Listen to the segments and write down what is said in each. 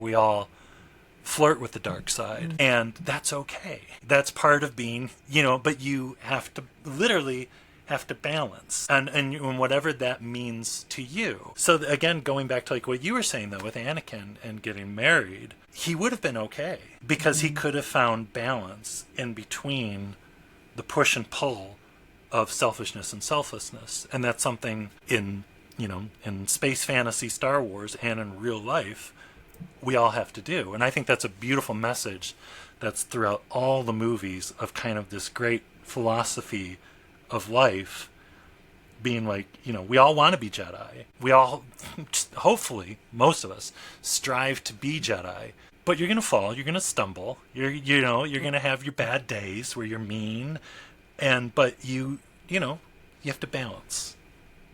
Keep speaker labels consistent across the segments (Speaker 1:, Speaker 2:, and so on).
Speaker 1: We all flirt with the dark side, and that's okay. That's part of being, but you have to literally have to balance and whatever that means to you. So again, going back to like what you were saying though with Anakin and getting married, he would have been okay because he could have found balance in between the push and pull of selfishness and selflessness. And that's something in space fantasy, Star Wars, and in real life we all have to do. And I think that's a beautiful message that's throughout all the movies of kind of this great philosophy of life being like, we all want to be Jedi. We all, hopefully, most of us, strive to be Jedi. But you're going to fall. You're going to stumble. You're going to have your bad days where you're mean. But you have to balance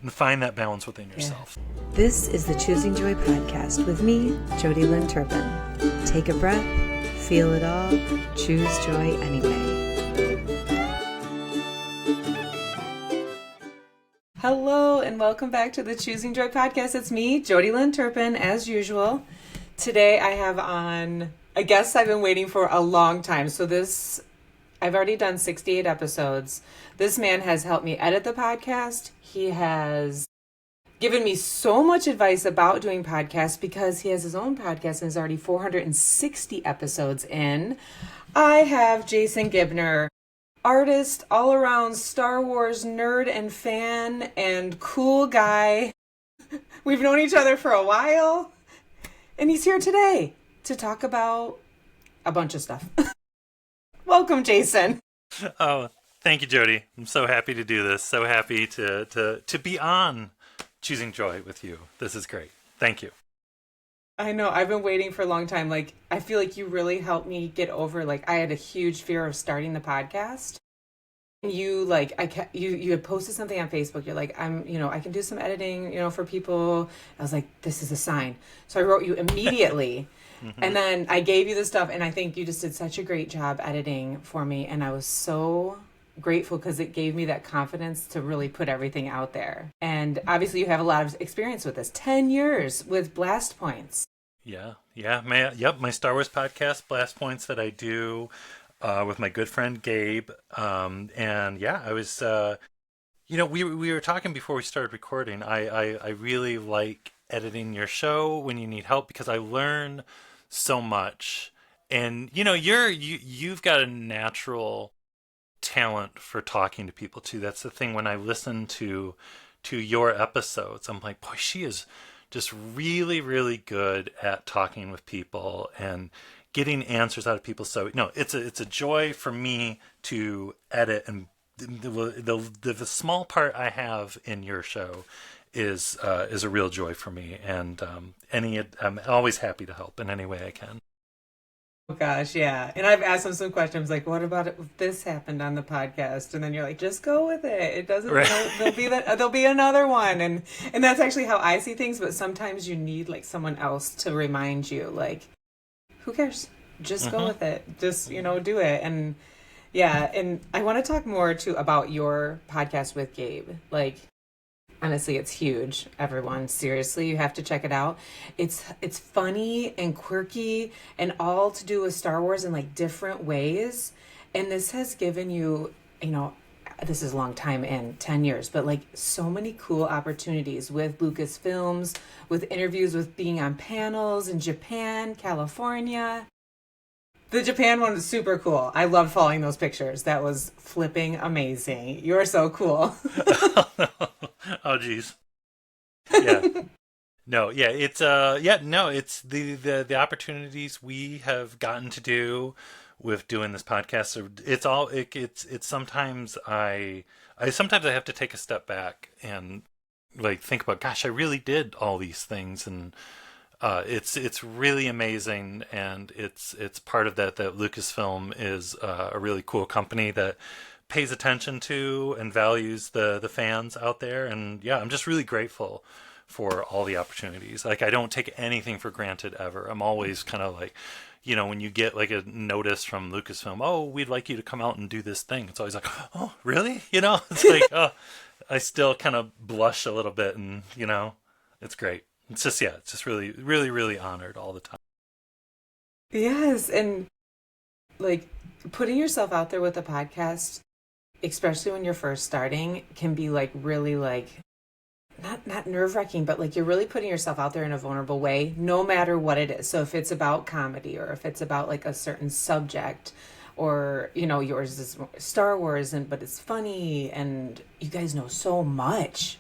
Speaker 1: and find that balance within yourself.
Speaker 2: Yeah. This is the Choosing Joy podcast with me, Jodi Lynn Turpin. Take a breath, feel it all, choose joy anyway. Hello and welcome back to the Choosing Joy podcast. It's me, Jodi Lynn Turpin, as usual. Today I have on a guest I've been waiting for a long time. I've already done 68 episodes. This man has helped me edit the podcast. He has given me so much advice about doing podcasts because he has his own podcast and is already 460 episodes in. I have Jason Gibner, artist, all-around Star Wars nerd and fan and cool guy. We've known each other for a while, and he's here today to talk about a bunch of stuff. Welcome, Jason.
Speaker 1: Oh, thank you, Jodi. I'm so happy to do this. So happy to be on Choosing Joy with you. This is great. Thank you.
Speaker 2: I know. I've been waiting for a long time. I feel like you really helped me get over, I had a huge fear of starting the podcast. And you, you had posted something on Facebook. You're like, I can do some editing, for people. I was like, this is a sign. So I wrote you immediately. Mm-hmm. And then I gave you the stuff, and I think you just did such a great job editing for me. And I was so grateful because it gave me that confidence to really put everything out there. And obviously you have a lot of experience with this. 10 years with Blast Points.
Speaker 1: Yeah. My Star Wars podcast, Blast Points, that I do with my good friend Gabe. I was, we were talking before we started recording. I really like editing your show when you need help because I learn so much. And you've got a natural talent for talking to people too. That's the thing. When I listen to your episodes, I'm like, boy, she is just really, really good at talking with people and getting answers out of people. So it's a joy for me to edit, and the small part I have in your show is a real joy for me. And I'm always happy to help in any way I can.
Speaker 2: Oh gosh, yeah. And I've asked him some questions like, what about if this happened on the podcast? And then you're like, just go with it. It doesn't,
Speaker 1: right.
Speaker 2: There'll be another one. And that's actually how I see things. But sometimes you need someone else to remind you, who cares? Just go with it. Just, do it. And yeah. And I want to talk more too about your podcast with Gabe. Honestly, it's huge. Everyone, seriously, you have to check it out. It's funny and quirky and all to do with Star Wars in different ways. And this has given you, this is a long time in, 10 years, but so many cool opportunities with Lucasfilms, with interviews, with being on panels in Japan, California. The Japan one was super cool. I loved following those pictures. That was flipping amazing. You're so cool.
Speaker 1: Oh, geez. Yeah. No, yeah, it's it's the opportunities we have gotten to do with doing this podcast. So it's sometimes I sometimes I have to take a step back and think about, gosh, I really did all these things, and it's really amazing, and it's part of that Lucasfilm is a really cool company that pays attention to and values the fans out there. And yeah, I'm just really grateful for all the opportunities. I don't take anything for granted ever. I'm always kind of when you get a notice from Lucasfilm, oh, we'd like you to come out and do this thing. It's always oh, really? It's oh, I still kind of blush a little bit, and it's great. It's just, it's just really, really, really honored all the time.
Speaker 2: Yes, and like putting yourself out there with a podcast, especially when you're first starting, can be like really like not nerve-wracking, but like you're really putting yourself out there in a vulnerable way, no matter what it is. So if it's about comedy or if it's about like a certain subject, or yours is Star Wars, and but it's funny and you guys know so much.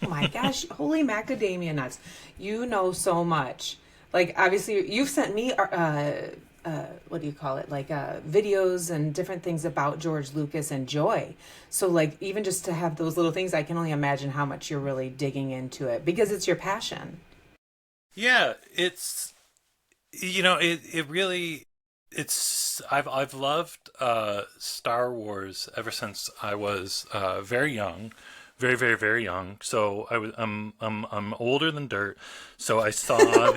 Speaker 2: Oh my gosh, holy macadamia nuts. You know so much. Like, obviously, you've sent me, what do you call it? Like, videos and different things about George Lucas and Joy. So, like, even just to have those little things, I can only imagine how much you're really digging into it because it's your passion.
Speaker 1: Yeah, it's, it really, I've loved Star Wars ever since I was very young, very very very young. So I'm older than dirt. So I saw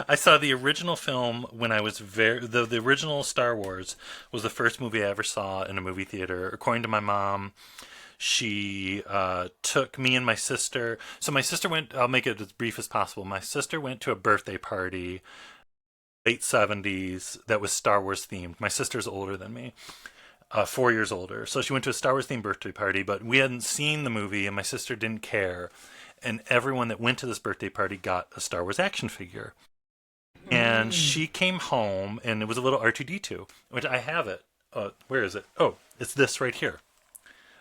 Speaker 1: I saw the original film when I was the original Star Wars was the first movie I ever saw in a movie theater. According to my mom, she took me and my sister. So my sister went. I'll make it as brief as possible. My sister went to a birthday party, late '70s, that was Star Wars themed. My sister's older than me, 4 years older. So she went to a Star Wars themed birthday party, but we hadn't seen the movie, and my sister didn't care. And everyone that went to this birthday party got a Star Wars action figure. And she came home, and it was a little R2D2, which I have it. Where is it? Oh, it's this right here.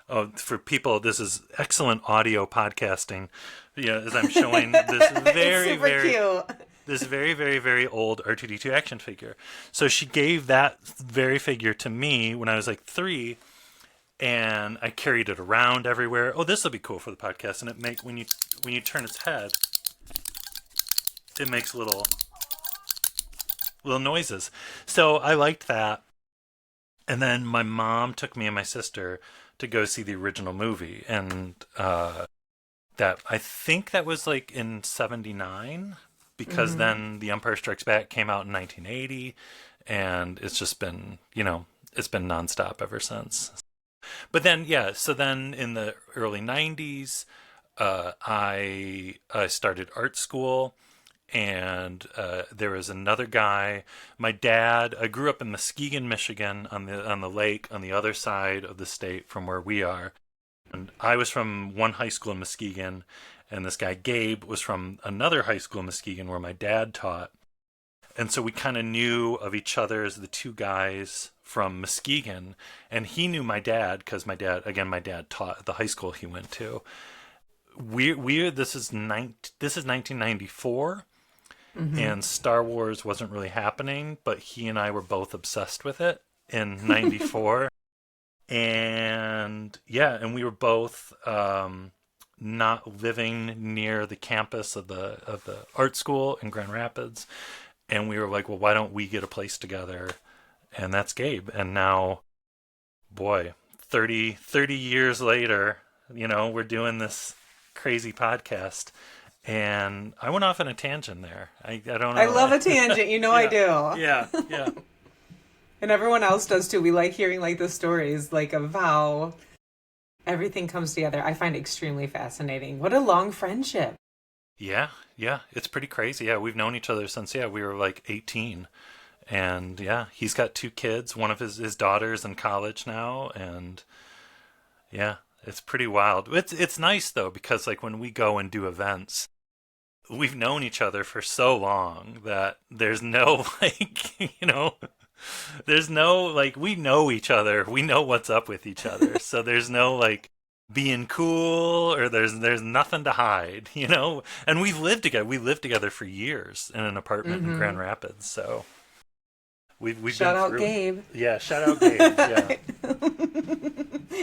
Speaker 1: Oh, for people, this is excellent audio podcasting. Yeah, as I'm showing this very, very
Speaker 2: cute.
Speaker 1: This very, very, very old R2D2 action figure. So she gave that very figure to me when I was like 3, and I carried it around everywhere. Oh, this will be cool for the podcast. And when you turn its head, it makes little noises. So I liked that. And then my mom took me and my sister to go see the original movie, and that I think that was like in '79, because then The Empire Strikes Back came out in 1980, and it's just been, it's been nonstop ever since. But then, yeah, so then in the early '90s, I started art school, and there was another guy. My dad. I grew up in Muskegon, Michigan, on the lake on the other side of the state from where we are. And I was from one high school in Muskegon, and this guy Gabe was from another high school in Muskegon where my dad taught. And so we kind of knew of each other as the two guys from Muskegon, and he knew my dad because my dad taught at the high school he went to. This is 1994. And Star Wars wasn't really happening, but he and I were both obsessed with it in '94. And yeah, and we were both not living near the campus of the art school in Grand Rapids, and we were like, well, why don't we get a place together? And that's Gabe. And now, boy, 30 years later, we're doing this crazy podcast. And I went off on a tangent there. I don't know.
Speaker 2: I love a tangent.
Speaker 1: Yeah,
Speaker 2: I do.
Speaker 1: Yeah.
Speaker 2: And everyone else does too. We like hearing like the stories like of how everything comes together. I find extremely fascinating. What a long friendship.
Speaker 1: Yeah. It's pretty crazy. Yeah, we've known each other since we were like 18. And yeah, he's got 2 kids. One of his daughters in college now, and yeah, it's pretty wild. It's nice though, because like when we go and do events, we've known each other for so long that there's no there's no like, we know each other, we know what's up with each other. So there's no like being cool, or there's nothing to hide, And we've lived together. We lived together for years in an apartment in Grand Rapids. So we've
Speaker 2: shout
Speaker 1: been
Speaker 2: out
Speaker 1: through.
Speaker 2: Gabe.
Speaker 1: Yeah, shout out Gabe. Yeah.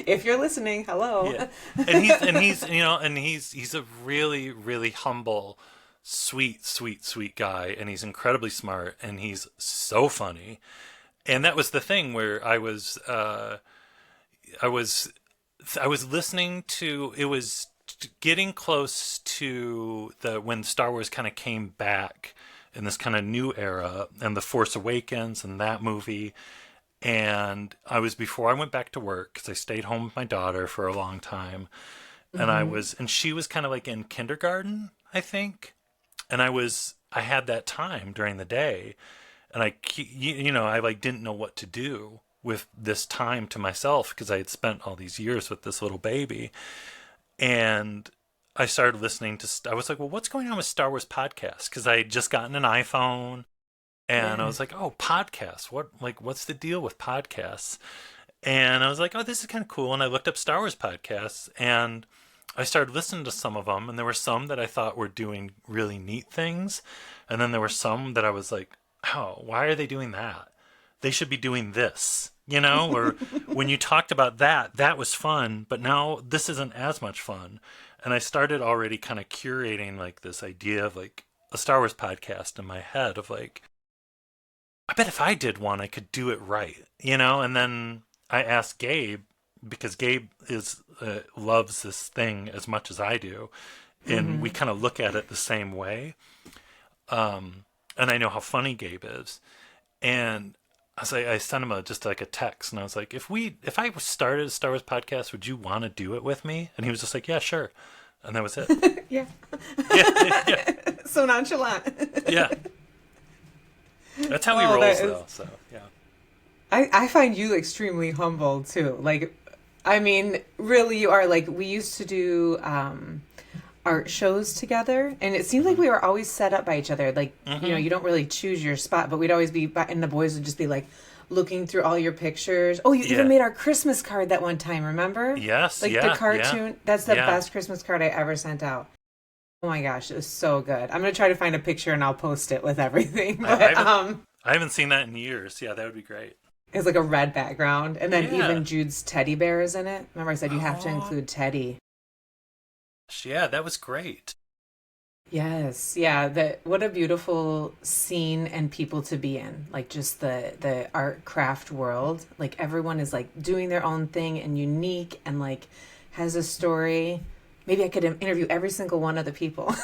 Speaker 2: If you're listening, hello.
Speaker 1: Yeah. And he's a really, really humble, sweet guy, and he's incredibly smart, and he's so funny. And that was the thing where I was listening to, it was getting close to when Star Wars kind of came back in this kind of new era, and The Force Awakens and that movie. And before I went back to work, because I stayed home with my daughter for a long time, and she was kind of like in kindergarten, I think. And I had that time during the day, and I like didn't know what to do with this time to myself because I had spent all these years with this little baby. And I started listening I was like, well, what's going on with Star Wars podcasts? Because I had just gotten an iPhone, and I
Speaker 2: Yeah.
Speaker 1: was like, oh, podcasts. What's the deal with podcasts? And I was like, oh, this is kind of cool. And I looked up Star Wars podcasts, and I started listening to some of them, and there were some that I thought were doing really neat things. And then there were some that I was like, oh, why are they doing that? They should be doing this, or when you talked about that, that was fun, but now this isn't as much fun. And I started already kind of curating like this idea of like a Star Wars podcast in my head of like, I bet if I did one, I could do it right, And then I asked Gabe because Gabe loves this thing as much as I do, and we
Speaker 2: Mm-hmm.
Speaker 1: kind of look at it the same way. And I know how funny Gabe is, and I sent him just like a text, and I was like, if I started a Star Wars podcast, would you want to do it with me? And he was just like, yeah, sure, and that was it.
Speaker 2: Yeah.
Speaker 1: Yeah, yeah,
Speaker 2: So nonchalant.
Speaker 1: yeah. That's how he
Speaker 2: Oh,
Speaker 1: rolls,
Speaker 2: that is.
Speaker 1: though. So yeah.
Speaker 2: I find you extremely humble too. Like, I mean, really, you are. Like, we used to do art shows together, and it seemed like we were always set up by each other. Like,
Speaker 1: Mm-hmm.
Speaker 2: you don't really choose your spot, but we'd always be, and the boys would just be like looking through all your pictures. Oh, you even
Speaker 1: Yeah.
Speaker 2: made our Christmas card that one time, remember?
Speaker 1: Yes.
Speaker 2: Like the
Speaker 1: Yeah. Yeah.
Speaker 2: cartoon. That's the
Speaker 1: Yeah.
Speaker 2: best Christmas card I ever sent out. Oh my gosh, it was so good. I'm gonna try to find a picture and I'll post it with everything.
Speaker 1: I
Speaker 2: But
Speaker 1: haven't. I haven't seen that in years. Yeah, that would be great.
Speaker 2: it's like a red background, and then
Speaker 1: Yeah.
Speaker 2: even Jude's teddy bear is in it. Remember, I said you have to
Speaker 1: Oh,
Speaker 2: include Teddy.
Speaker 1: yeah, that was great.
Speaker 2: Yes, yeah. That what a beautiful scene and people to be in. Like just the art craft world. Like everyone is like doing their own thing and unique and like has a story. Maybe I could interview every single one of the people.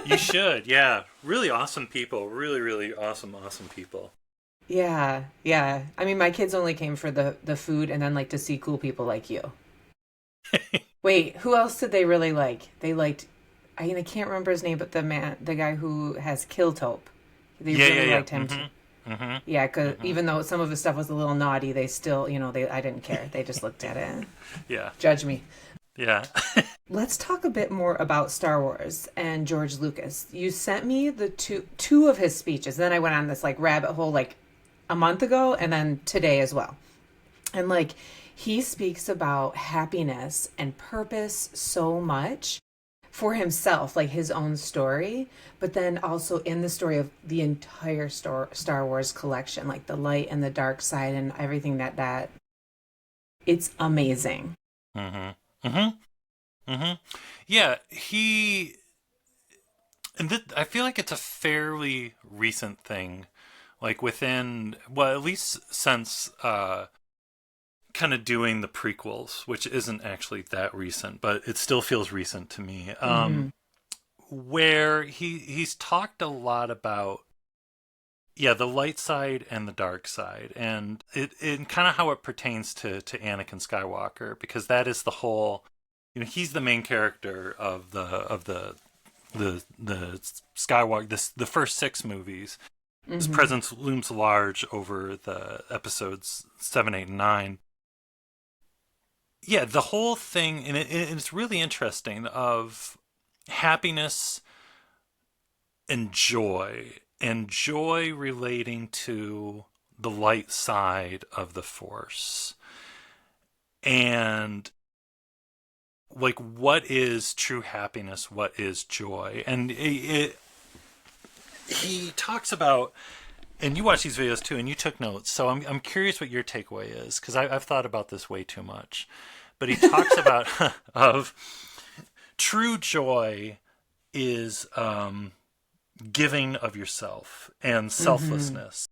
Speaker 1: You should. Yeah, really awesome people. Really, really awesome, awesome people.
Speaker 2: Yeah, yeah. I mean, my kids only came for the food and then like to see cool people like you. Wait, who else did they really like? They liked. I mean, I can't remember his name, but the guy who has Killtope. They
Speaker 1: Yeah, yeah,
Speaker 2: really
Speaker 1: yeah.
Speaker 2: liked him too.
Speaker 1: Mm-hmm. Mm-hmm.
Speaker 2: Yeah, because
Speaker 1: Mm-hmm.
Speaker 2: even though some of his stuff was a little naughty, they still, I didn't care. They just looked at it and
Speaker 1: Yeah.
Speaker 2: judged me.
Speaker 1: Yeah.
Speaker 2: Let's talk a bit more about Star Wars and George Lucas. You sent me the two of his speeches. Then I went on this like rabbit hole like a month ago, and then today as well. And like he speaks about happiness and purpose so much for himself, like his own story, but then also in the story of the entire Star Wars collection, like the light and the dark side and everything that it's amazing.
Speaker 1: Mm-hmm. Mm-hmm. Mm-hmm. Yeah, I feel like it's a fairly recent thing, like within, well, at least since kind of doing the prequels, which isn't actually that recent, but it still feels recent to me.
Speaker 2: Mm-hmm.
Speaker 1: Where he's talked a lot about, yeah, the light side and the dark side, and it kind of how it pertains to Anakin Skywalker, because that is the whole, he's the main character of the Skywalker, the first six movies. His
Speaker 2: Mm-hmm.
Speaker 1: presence looms large over the episodes 7, 8, and 9. Yeah, the whole thing, and it's really interesting, of happiness and joy relating to the light side of the Force. And like, what is true happiness? What is joy? And he talks about, and you watch these videos too, and you took notes. So I'm curious what your takeaway is, because I've thought about this way too much. But he talks about of true joy is giving of yourself and
Speaker 2: Mm-hmm.
Speaker 1: selflessness.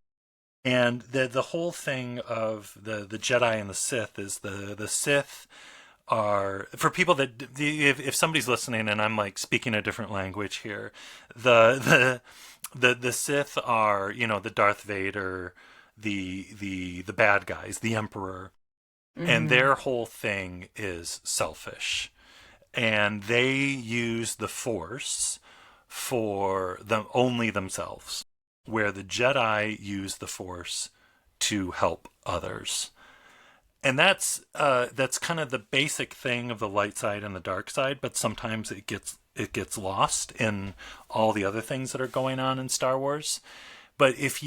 Speaker 1: And the whole thing of the Jedi and the Sith is the Sith are, for people that, if somebody's listening and I'm like speaking a different language here, the Sith are, the Darth Vader, the bad guys, the Emperor, and
Speaker 2: Mm-hmm.
Speaker 1: their whole thing is selfish, and they use the Force for them only themselves. where the Jedi use the Force to help others. And that's kind of the basic thing of the light side and the dark side, but sometimes it gets lost in all the other things that are going on in Star Wars. But it's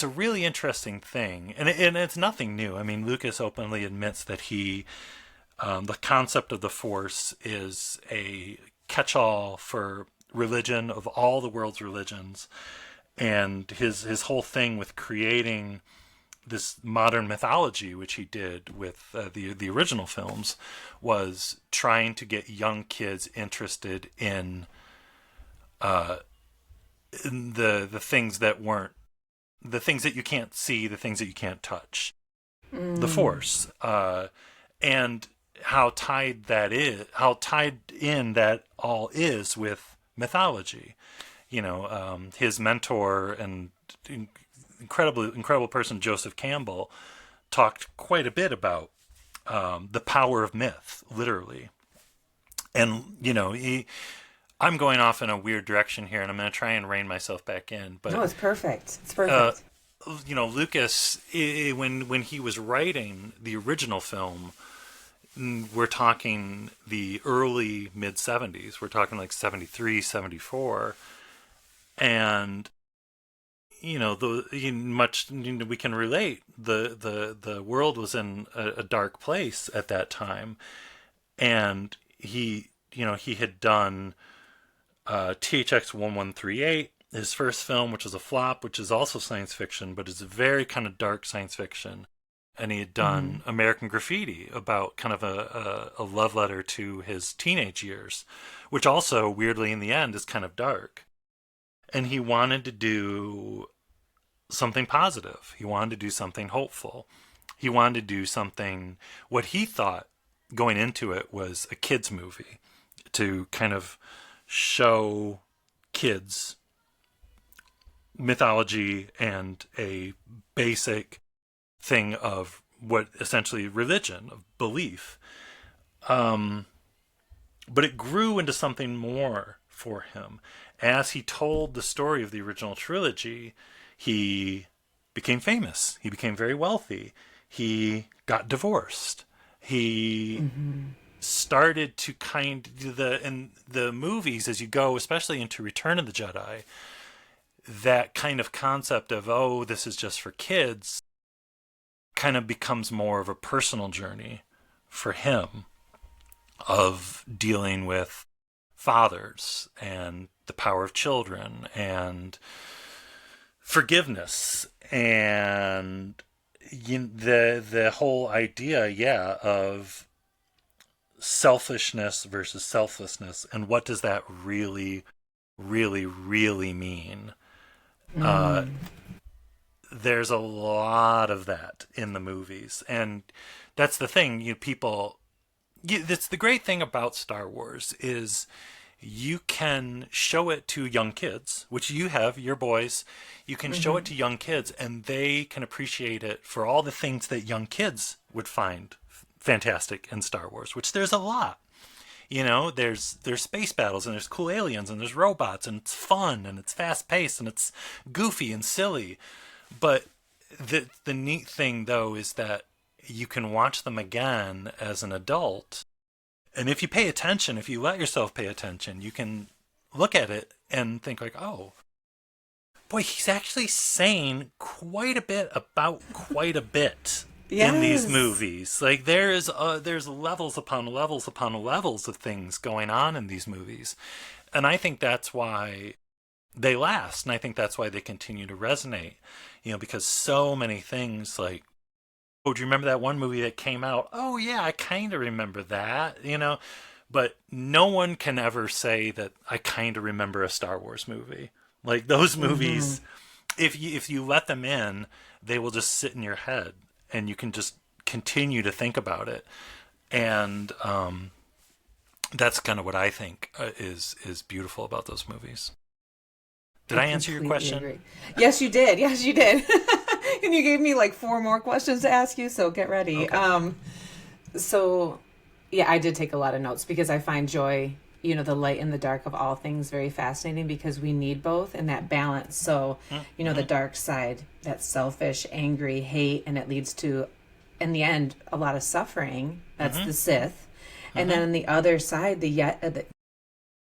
Speaker 1: a really interesting thing, and it's nothing new. I mean, Lucas openly admits that the concept of the Force is a catch-all for religion of all the world's religions, and his whole thing with creating this modern mythology, which he did with the original films, was trying to get young kids interested in the things that weren't the things that you can't see, the things that you can't touch, the Force, and how tied in that all is with mythology. His mentor and incredible person, Joseph Campbell, talked quite a bit about the power of myth, literally. And I'm going off in a weird direction here, and I'm going to try and rein myself back in. But
Speaker 2: no, it's perfect. It's perfect.
Speaker 1: Lucas, when he was writing the original film, we're talking the early mid 70s. We're talking like 73, 74, and we can relate. The world was in a dark place at that time, and he had done THX 1138, his first film, which was a flop, which is also science fiction, but it's a very kind of dark science fiction. And he had done American Graffiti, about kind of a love letter to his teenage years, which also, weirdly, in the end, is kind of dark. And he wanted to do something positive. He wanted to do something hopeful. He wanted to do something, what he thought going into it was a kid's movie, to kind of show kids mythology and a basic thing of what essentially religion, of belief. But it grew into something more for him. As he told the story of the original trilogy, he became famous. He became very wealthy. He got divorced. He started to in the movies, as you go, especially into Return of the Jedi, that kind of concept of, oh, this is just for kids, kind of becomes more of a personal journey for him of dealing with fathers and the power of children and forgiveness and the whole idea, of selfishness versus selflessness, and what does that really, really, really mean? There's a lot of that in the movies, and that's the thing. That's the great thing about Star Wars, is you can show it to young kids, which you have, your boys. You can show it to young kids, and they can appreciate it for all the things that young kids would find fantastic in Star Wars, which there's a lot. There's space battles, and there's cool aliens, and there's robots, and it's fun, and it's fast paced, and it's goofy and silly. But the neat thing, though, is that you can watch them again as an adult. And if you pay attention, if you let yourself pay attention, you can look at it and think like, oh, boy, he's actually saying quite a bit about quite a bit in these movies. Like there's levels upon levels upon levels of things going on in these movies. And I think that's why they last. And I think that's why they continue to resonate, because so many things like, oh, do you remember that one movie that came out? Oh, yeah, I kind of remember that, But no one can ever say that I kind of remember a Star Wars movie. Like those movies, if you let them in, they will just sit in your head, and you can just continue to think about it. And that's kind of what I think is beautiful about those movies. Did I answer your question?
Speaker 2: Agree. Yes, you did. And you gave me like 4 more questions to ask you, so get ready. Okay. So, yeah, I did take a lot of notes because I find joy, the light and the dark of all things very fascinating, because we need both in that balance. So, the dark side, that's selfish, angry, hate, and it leads to, in the end, a lot of suffering. That's the Sith. And then on the other side,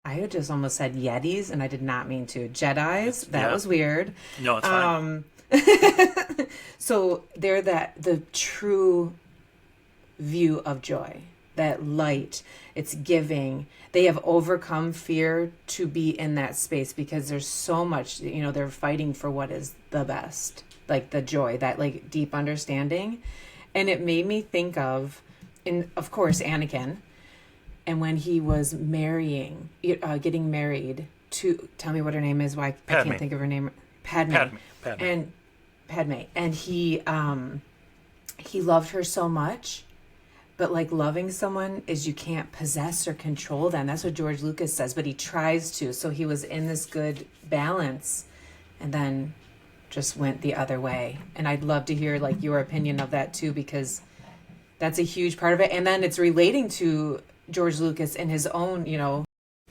Speaker 2: I just almost said Yetis, and I did not mean to. Jedis. That was weird.
Speaker 1: No, it's fine.
Speaker 2: So they're the true view of joy, that light. It's giving. They have overcome fear to be in that space, because there's so much, they're fighting for what is the best, like the joy, that like deep understanding. And it made me think of course, Anakin. And when he was getting married to, tell me what her name is. Why I can't think of her name. Padme. And Padme. And he loved her so much, but like loving someone is, you can't possess or control them. That's what George Lucas says, but he tries to. So he was in this good balance, and then just went the other way. And I'd love to hear like your opinion of that too, because that's a huge part of it. And then it's relating to George Lucas and his own,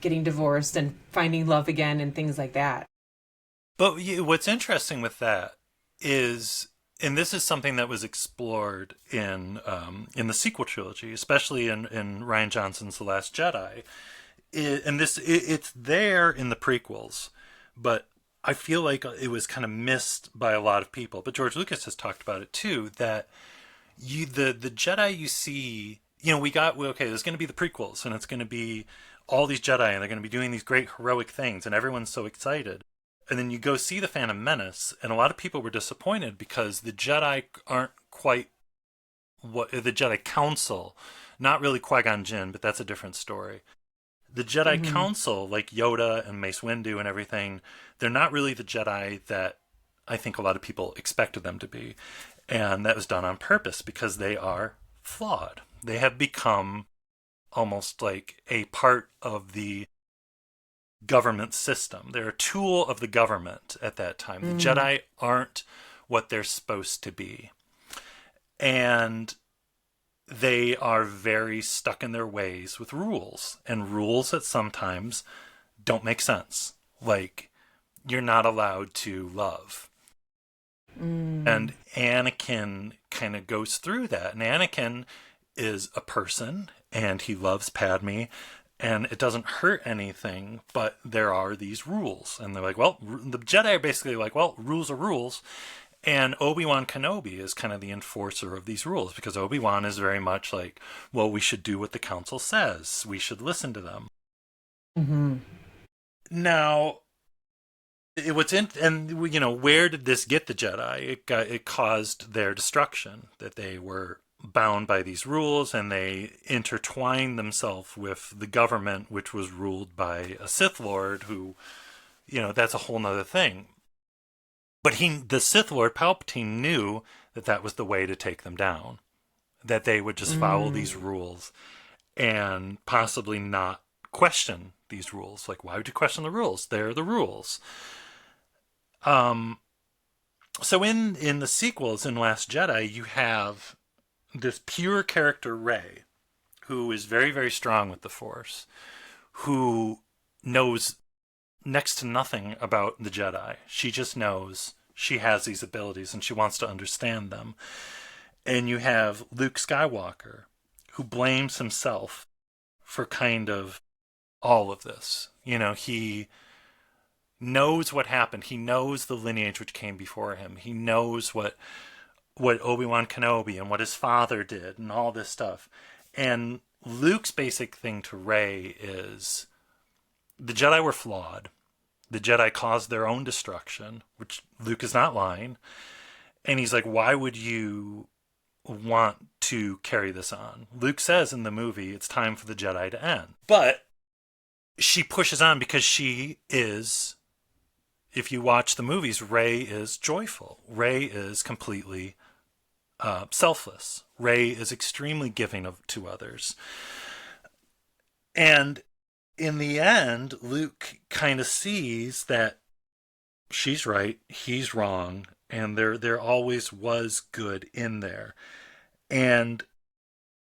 Speaker 2: getting divorced and finding love again and things like that.
Speaker 1: But what's interesting with that is, and this is something that was explored in the sequel trilogy, especially in Rian Johnson's The Last Jedi, it's there in the prequels, but I feel like it was kind of missed by a lot of people. But George Lucas has talked about it too, that the Jedi you see, there's going to be the prequels, and it's going to be all these Jedi, and they're going to be doing these great heroic things, and everyone's so excited. And then you go see The Phantom Menace, and a lot of people were disappointed because the Jedi aren't quite what the Jedi Council, not really Qui-Gon Jinn, but that's a different story. The Jedi Council, like Yoda and Mace Windu and everything, they're not really the Jedi that I think a lot of people expected them to be. And that was done on purpose because they are flawed. They have become almost like a part of the government system. They're a tool of the government at that time. The Jedi aren't what they're supposed to be. And they are very stuck in their ways with rules, and rules that sometimes don't make sense. Like, you're not allowed to love. And Anakin kind of goes through that. And Anakin is a person, and he loves Padme, and it doesn't hurt anything, but there are these rules. And they're like, well, the Jedi are basically like, well, rules are rules. And Obi-Wan Kenobi is kind of the enforcer of these rules, because Obi-Wan is very much like, well, we should do what the council says. We should listen to them. Now, where did this get the Jedi? It caused their destruction, that they were bound by these rules, and they intertwined themselves with the government, which was ruled by a Sith Lord who, that's a whole nother thing. But the Sith Lord Palpatine knew that was the way to take them down, that they would just follow these rules and possibly not question these rules. Like, why would you question the rules? They're the rules. So in the sequels, in Last Jedi, you have this pure character, Rey, who is very, very strong with the Force, who knows next to nothing about the Jedi. She just knows she has these abilities and she wants to understand them. And you have Luke Skywalker, who blames himself for kind of all of this. He knows what happened. He knows the lineage which came before him. He knows what Obi-Wan Kenobi and what his father did and all this stuff. And Luke's basic thing to Rey is the Jedi were flawed. The Jedi caused their own destruction, which Luke is not lying. And he's like, why would you want to carry this on? Luke says in the movie, it's time for the Jedi to end. But she pushes on because she is, if you watch the movies, Rey is joyful. Rey is completely selfless. Rey is extremely giving to others. And in the end, Luke kind of sees that she's right, he's wrong, and there always was good in there. And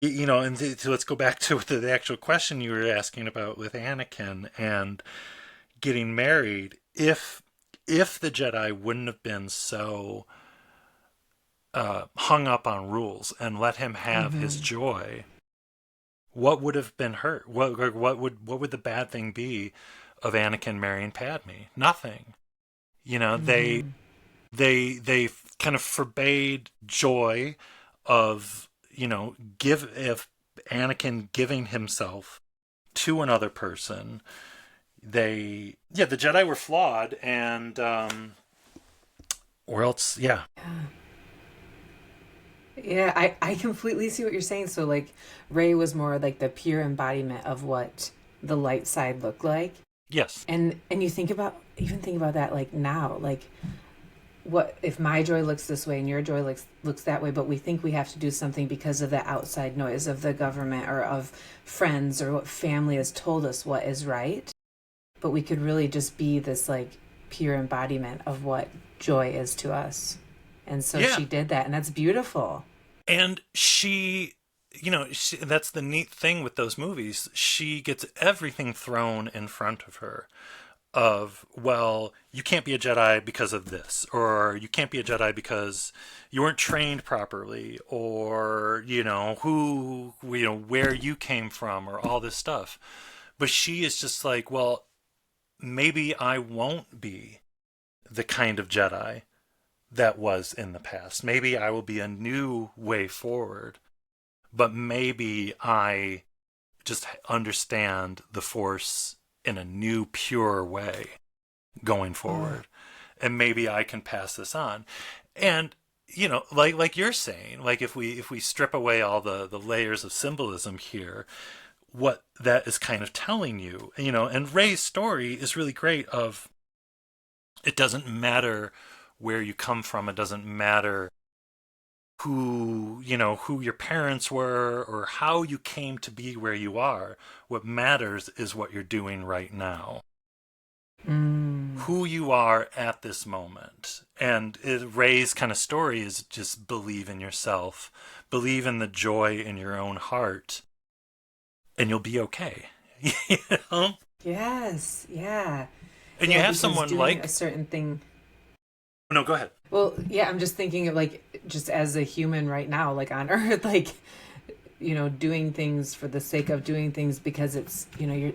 Speaker 1: and let's go back to the actual question you were asking about with Anakin and getting married. If the Jedi wouldn't have been so hung up on rules and let him have his joy, what would have been hurt? What would the bad thing be of Anakin marrying Padme? Nothing. They kind of forbade joy of if Anakin giving himself to another person. The Jedi were flawed, and or else, yeah.
Speaker 2: Yeah, I completely see what you're saying. So like Rey was more like the pure embodiment of what the light side looked like.
Speaker 1: Yes.
Speaker 2: And you think about that like now, like what if my joy looks this way and your joy looks that way, but we think we have to do something because of the outside noise of the government or of friends or what family has told us what is right. But we could really just be this like pure embodiment of what joy is to us. And so she did that, and that's beautiful.
Speaker 1: And that's the neat thing with those movies. She gets everything thrown in front of her of, well, you can't be a Jedi because of this, or you can't be a Jedi because you weren't trained properly, or, where you came from, or all this stuff. But she is just like, well, maybe I won't be the kind of Jedi that was in the past. Maybe I will be a new way forward, but maybe I just understand the Force in a new, pure way going forward. And maybe I can pass this on. And, like you're saying, like if we strip away all the layers of symbolism here, what that is kind of telling you, and Rey's story is really great of, it doesn't matter where you come from. It doesn't matter who your parents were or how you came to be where you are. What matters is what you're doing right now. Who you are at this moment. And Rey's kind of story is just believe in yourself, believe in the joy in your own heart, and you'll be okay.
Speaker 2: Yes, yeah.
Speaker 1: And you have someone
Speaker 2: doing
Speaker 1: like
Speaker 2: a certain thing.
Speaker 1: No, go ahead.
Speaker 2: Well, yeah, I'm just thinking of like just as a human right now, like on Earth, like doing things for the sake of doing things because it's you're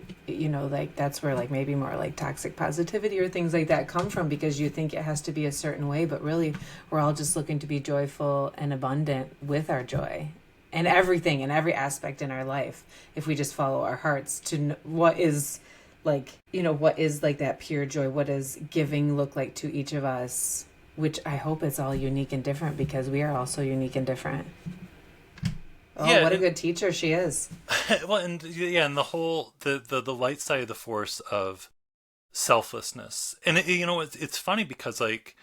Speaker 2: like that's where like maybe more like toxic positivity or things like that come from, because you think it has to be a certain way, but really we're all just looking to be joyful and abundant with our joy and everything and every aspect in our life if we just follow our hearts to what is like what is like that pure joy, what does giving look like to each of us, which I hope it's all unique and different because we are all so unique and different. What a good teacher she is.
Speaker 1: Well, and the whole the light side of the Force of selflessness. And it's funny because like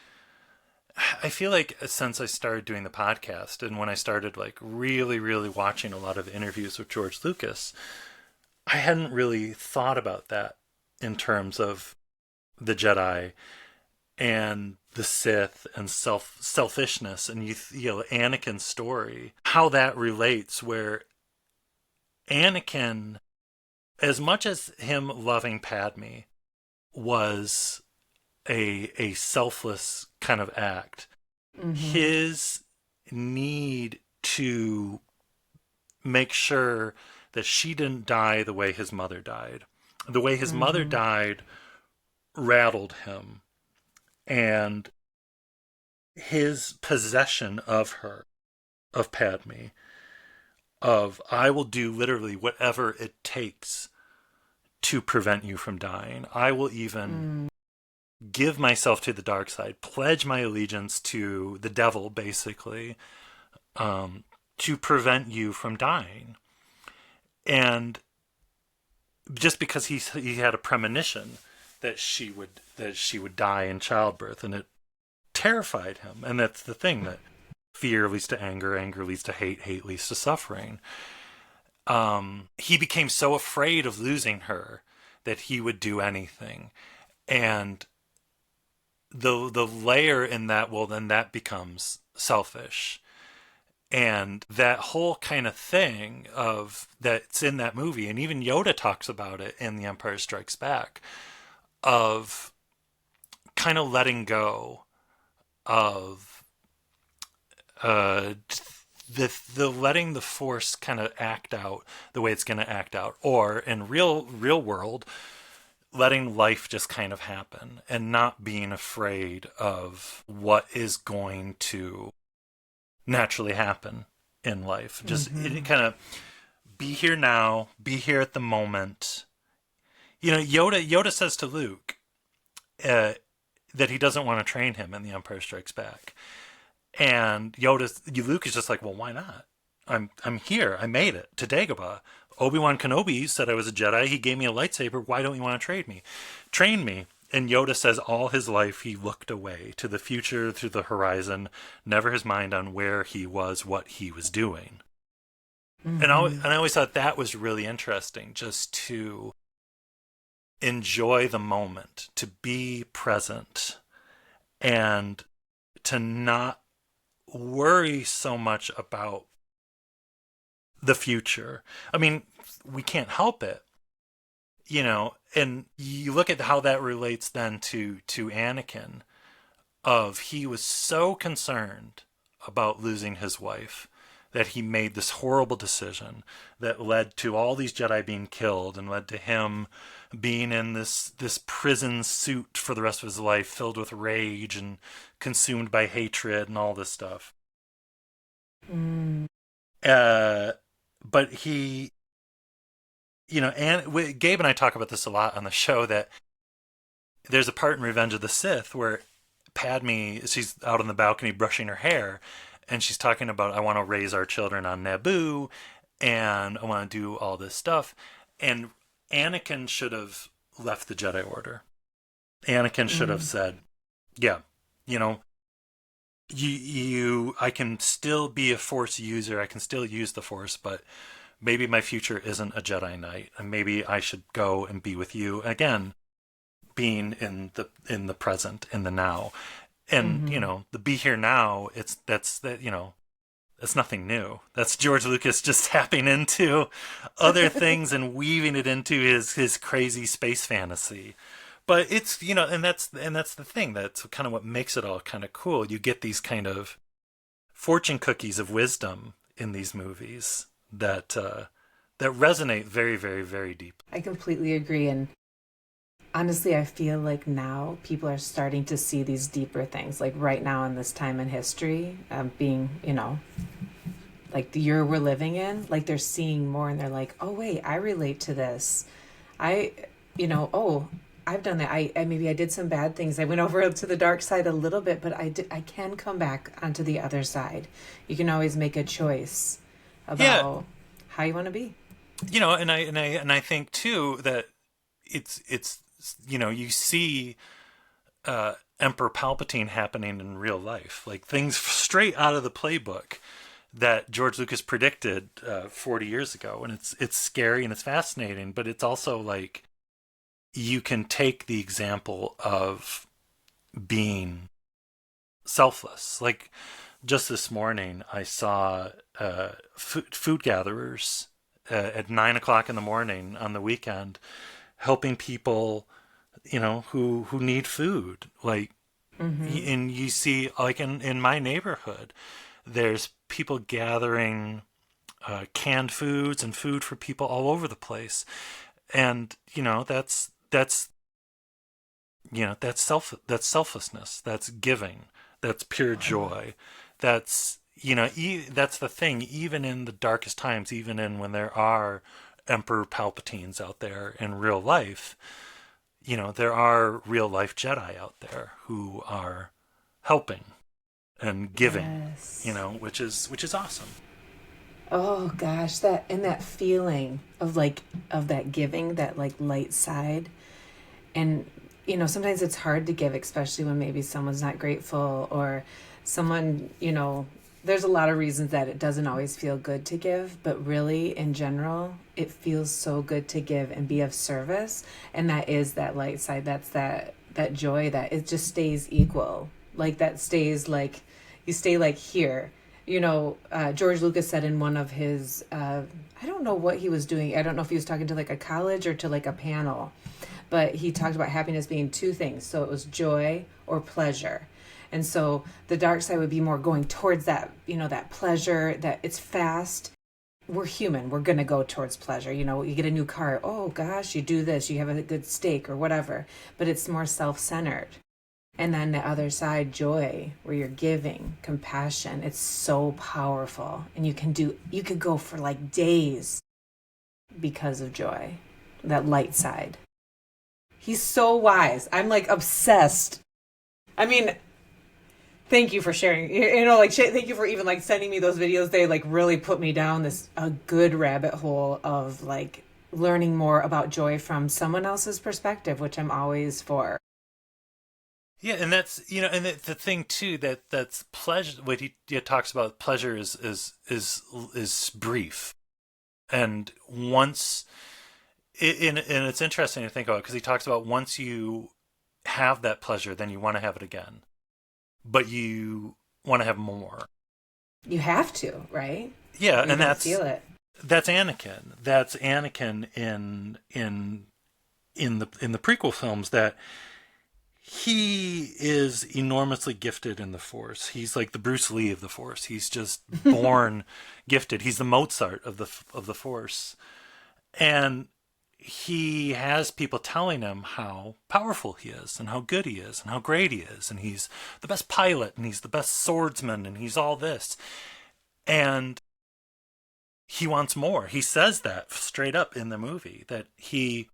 Speaker 1: I feel like since I started doing the podcast and when I started like really, really watching a lot of interviews with George Lucas, I hadn't really thought about that in terms of the Jedi and the Sith and selfishness and Anakin's story, how that relates, where Anakin, as much as him loving Padme was a selfless kind of act, his need to make sure that she didn't die the way his mother died. The way his mother died rattled him. And his possession of her, of Padme, of I will do literally whatever it takes to prevent you from dying. I will even give myself to the dark side, pledge my allegiance to the devil, basically, to prevent you from dying. And just because he had a premonition that she would die in childbirth, and it terrified him. And that's the thing, that fear leads to anger, anger leads to hate, hate leads to suffering. He became so afraid of losing her that he would do anything. And the layer in that, well, then that becomes selfish. And that whole kind of thing of that's in that movie, and even Yoda talks about it in The Empire Strikes Back, of kind of letting go of uh, the letting the Force kind of act out the way it's going to act out, or in real world, letting life just kind of happen and not being afraid of what is going to naturally happen in life. Just it kind of be here now, be here at the moment. You know, Yoda says to Luke that he doesn't want to train him in The Empire Strikes Back, and Luke is just like, well, why not? I'm here. I made it to Dagobah. Obi-Wan Kenobi said I was a Jedi. He gave me a lightsaber. Why don't you want to train me? And Yoda says all his life he looked away to the future, through the horizon, never his mind on where he was, what he was doing. And I always thought that was really interesting, just to enjoy the moment, to be present, and to not worry so much about the future. I mean, we can't help it, you know, and you look at how that relates then to Anakin, of he was so concerned about losing his wife that he made this horrible decision that led to all these Jedi being killed and led to him being in this prison suit for the rest of his life, filled with rage and consumed by hatred and all this stuff. But he, you know, and Gabe and I talk about this a lot on the show, that there's a part in Revenge of the Sith where Padme, she's out on the balcony brushing her hair, and she's talking about, I want to raise our children on Naboo, and I want to do all this stuff. And Anakin should have left the Jedi Order. Anakin should have said, yeah, you know, I can still be a Force user. I can still use the Force, but maybe my future isn't a Jedi Knight, and maybe I should go and be with you again, being in the present, in the now. And you know, the be here now, that's nothing new. That's George Lucas just tapping into other things and weaving it into his crazy space fantasy. But it's, you know, and that's the thing. That's kind of what makes it all kind of cool. You get these kind of fortune cookies of wisdom in these movies that resonate very, very, very deep.
Speaker 2: I completely agree. And honestly, I feel like now people are starting to see these deeper things, like right now in this time in history, being, you know, like the year we're living in, like they're seeing more and they're like, oh, wait, I relate to this. I've done that. I maybe I did some bad things. I went over to the dark side a little bit, but I can come back onto the other side. You can always make a choice about how you want to be.
Speaker 1: You know, and I think too that it's you know, you see Emperor Palpatine happening in real life, like things straight out of the playbook that George Lucas predicted 40 years ago, and it's scary and it's fascinating, but it's also like, you can take the example of being selfless. Like just this morning, I saw food gatherers at 9:00 in the morning on the weekend, helping people, you know, who need food. Like, and you see, like in my neighborhood, there's people gathering canned foods and food for people all over the place. And, you know, that's selflessness. That's giving. That's pure joy. That's, you know, that's the thing. Even in the darkest times, even in when there are Emperor Palpatines out there in real life, you know, there are real life Jedi out there who are helping and giving.
Speaker 2: Yes.
Speaker 1: You know, which is awesome.
Speaker 2: Oh gosh, that feeling of that giving, that like light side. And you know, sometimes it's hard to give, especially when maybe someone's not grateful, or someone, you know, there's a lot of reasons that it doesn't always feel good to give, but really in general, it feels so good to give and be of service. And that is that light side. That's that joy that it just stays equal. Like that stays like, you stay like here. George Lucas said in one of his, I don't know what he was doing. I don't know if he was talking to like a college or to like a panel, but he talked about happiness being two things. So it was joy or pleasure. And so the dark side would be more going towards that, that pleasure, that it's fast. We're human. We're going to go towards pleasure. You get a new car. Oh gosh, you do this, you have a good steak or whatever, but it's more self-centered. And then the other side, joy, where you're giving, compassion. It's so powerful. And you could go for like days because of joy, that light side. He's so wise. I'm like obsessed. I mean, thank you for sharing. Thank you for even like sending me those videos. They like really put me down a good rabbit hole of like learning more about joy from someone else's perspective, which I'm always for.
Speaker 1: Yeah, and that's and the thing too that's pleasure. What he talks about pleasure is brief, and once, and it's interesting to think about because he talks about once you have that pleasure, then you want to have it again, but you want to have more.
Speaker 2: You have to, right?
Speaker 1: Yeah, and that's
Speaker 2: feel it.
Speaker 1: That's Anakin. That's Anakin in the prequel films that. He is enormously gifted in the Force. He's like the Bruce Lee of the Force. He's just born gifted. He's the Mozart of the Force, and he has people telling him how powerful he is and how good he is and how great he is, and he's the best pilot and he's the best swordsman and he's all this, and he wants more. He says that straight up in the movie that he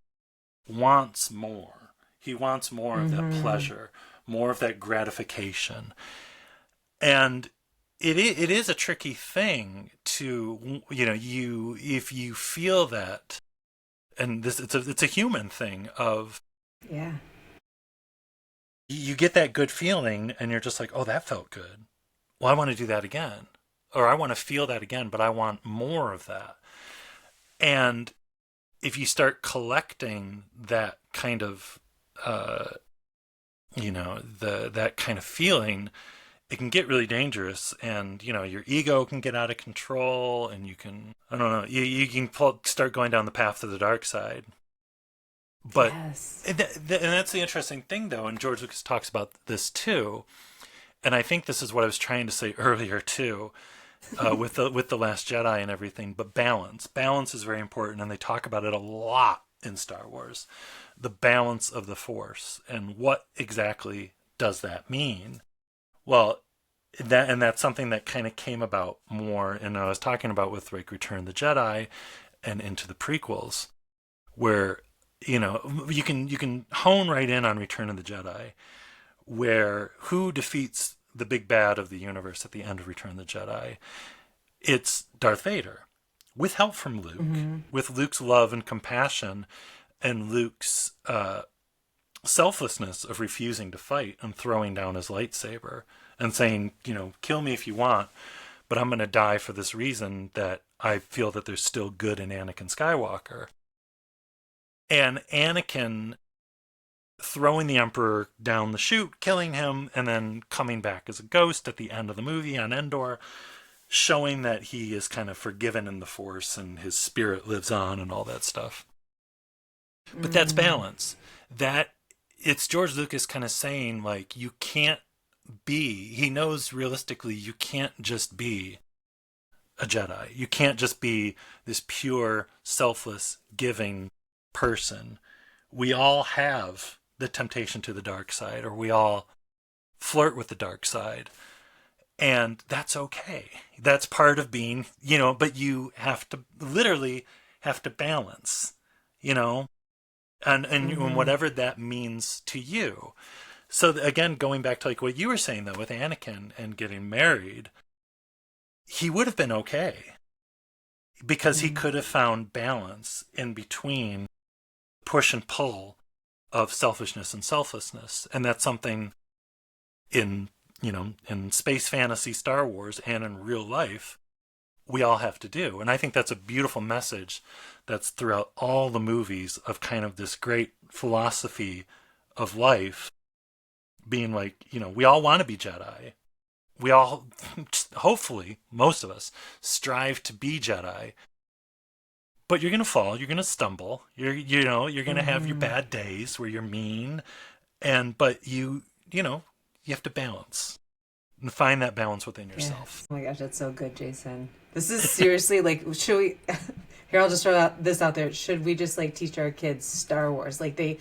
Speaker 1: wants more. He wants more of that pleasure, more of that gratification. And it is a tricky thing to, if you feel that, and it's a human thing of,
Speaker 2: yeah,
Speaker 1: you get that good feeling and you're just like, oh, that felt good. Well, I want to do that again. Or I want to feel that again, but I want more of that. And if you start collecting that kind of that kind of feeling, it can get really dangerous, and your ego can get out of control, and you can you can start going down the path of the dark side. But
Speaker 2: yes.
Speaker 1: And that's the interesting thing, though, and George Lucas talks about this too, and I think this is what I was trying to say earlier too, with the Last Jedi and everything. But balance is very important, and they talk about it a lot in Star Wars. The balance of the Force, and what exactly does that mean? Well, that's something that kind of came about more, and I was talking about with like Return of the Jedi and into the prequels, where you can hone right in on Return of the Jedi, where who defeats the big bad of the universe at the end of Return of the Jedi? It's Darth Vader, with help from Luke, with Luke's love and compassion, and Luke's selflessness of refusing to fight and throwing down his lightsaber and saying, kill me if you want, but I'm going to die for this reason, that I feel that there's still good in Anakin Skywalker. And Anakin throwing the Emperor down the chute, killing him, and then coming back as a ghost at the end of the movie on Endor, showing that he is kind of forgiven in the Force and his spirit lives on and all that stuff. But that's balance. It's George Lucas kind of saying, like, you can't be, he knows realistically you can't just be a Jedi. You can't just be this pure, selfless, giving person. We all have the temptation to the dark side, or we all flirt with the dark side. And that's okay. That's part of being, but you have to literally have to balance, and whatever that means to you. So again, going back to like what you were saying though, with Anakin and getting married, he would have been okay because he could have found balance in between push and pull of selfishness and selflessness. And that's something in space fantasy, Star Wars, and in real life, we all have to do. And I think that's a beautiful message that's throughout all the movies of kind of this great philosophy of life being like, we all want to be Jedi, we all, hopefully, most of us, strive to be Jedi. But you're gonna fall. You're gonna stumble. You're gonna have your
Speaker 2: Mm-hmm.
Speaker 1: bad days where you're mean, but you have to balance and find that balance within yourself.
Speaker 2: Yes. Oh my gosh, that's so good, Jason. This is seriously like, should we? Here, I'll just throw this out there. Should we just like teach our kids Star Wars? Like they,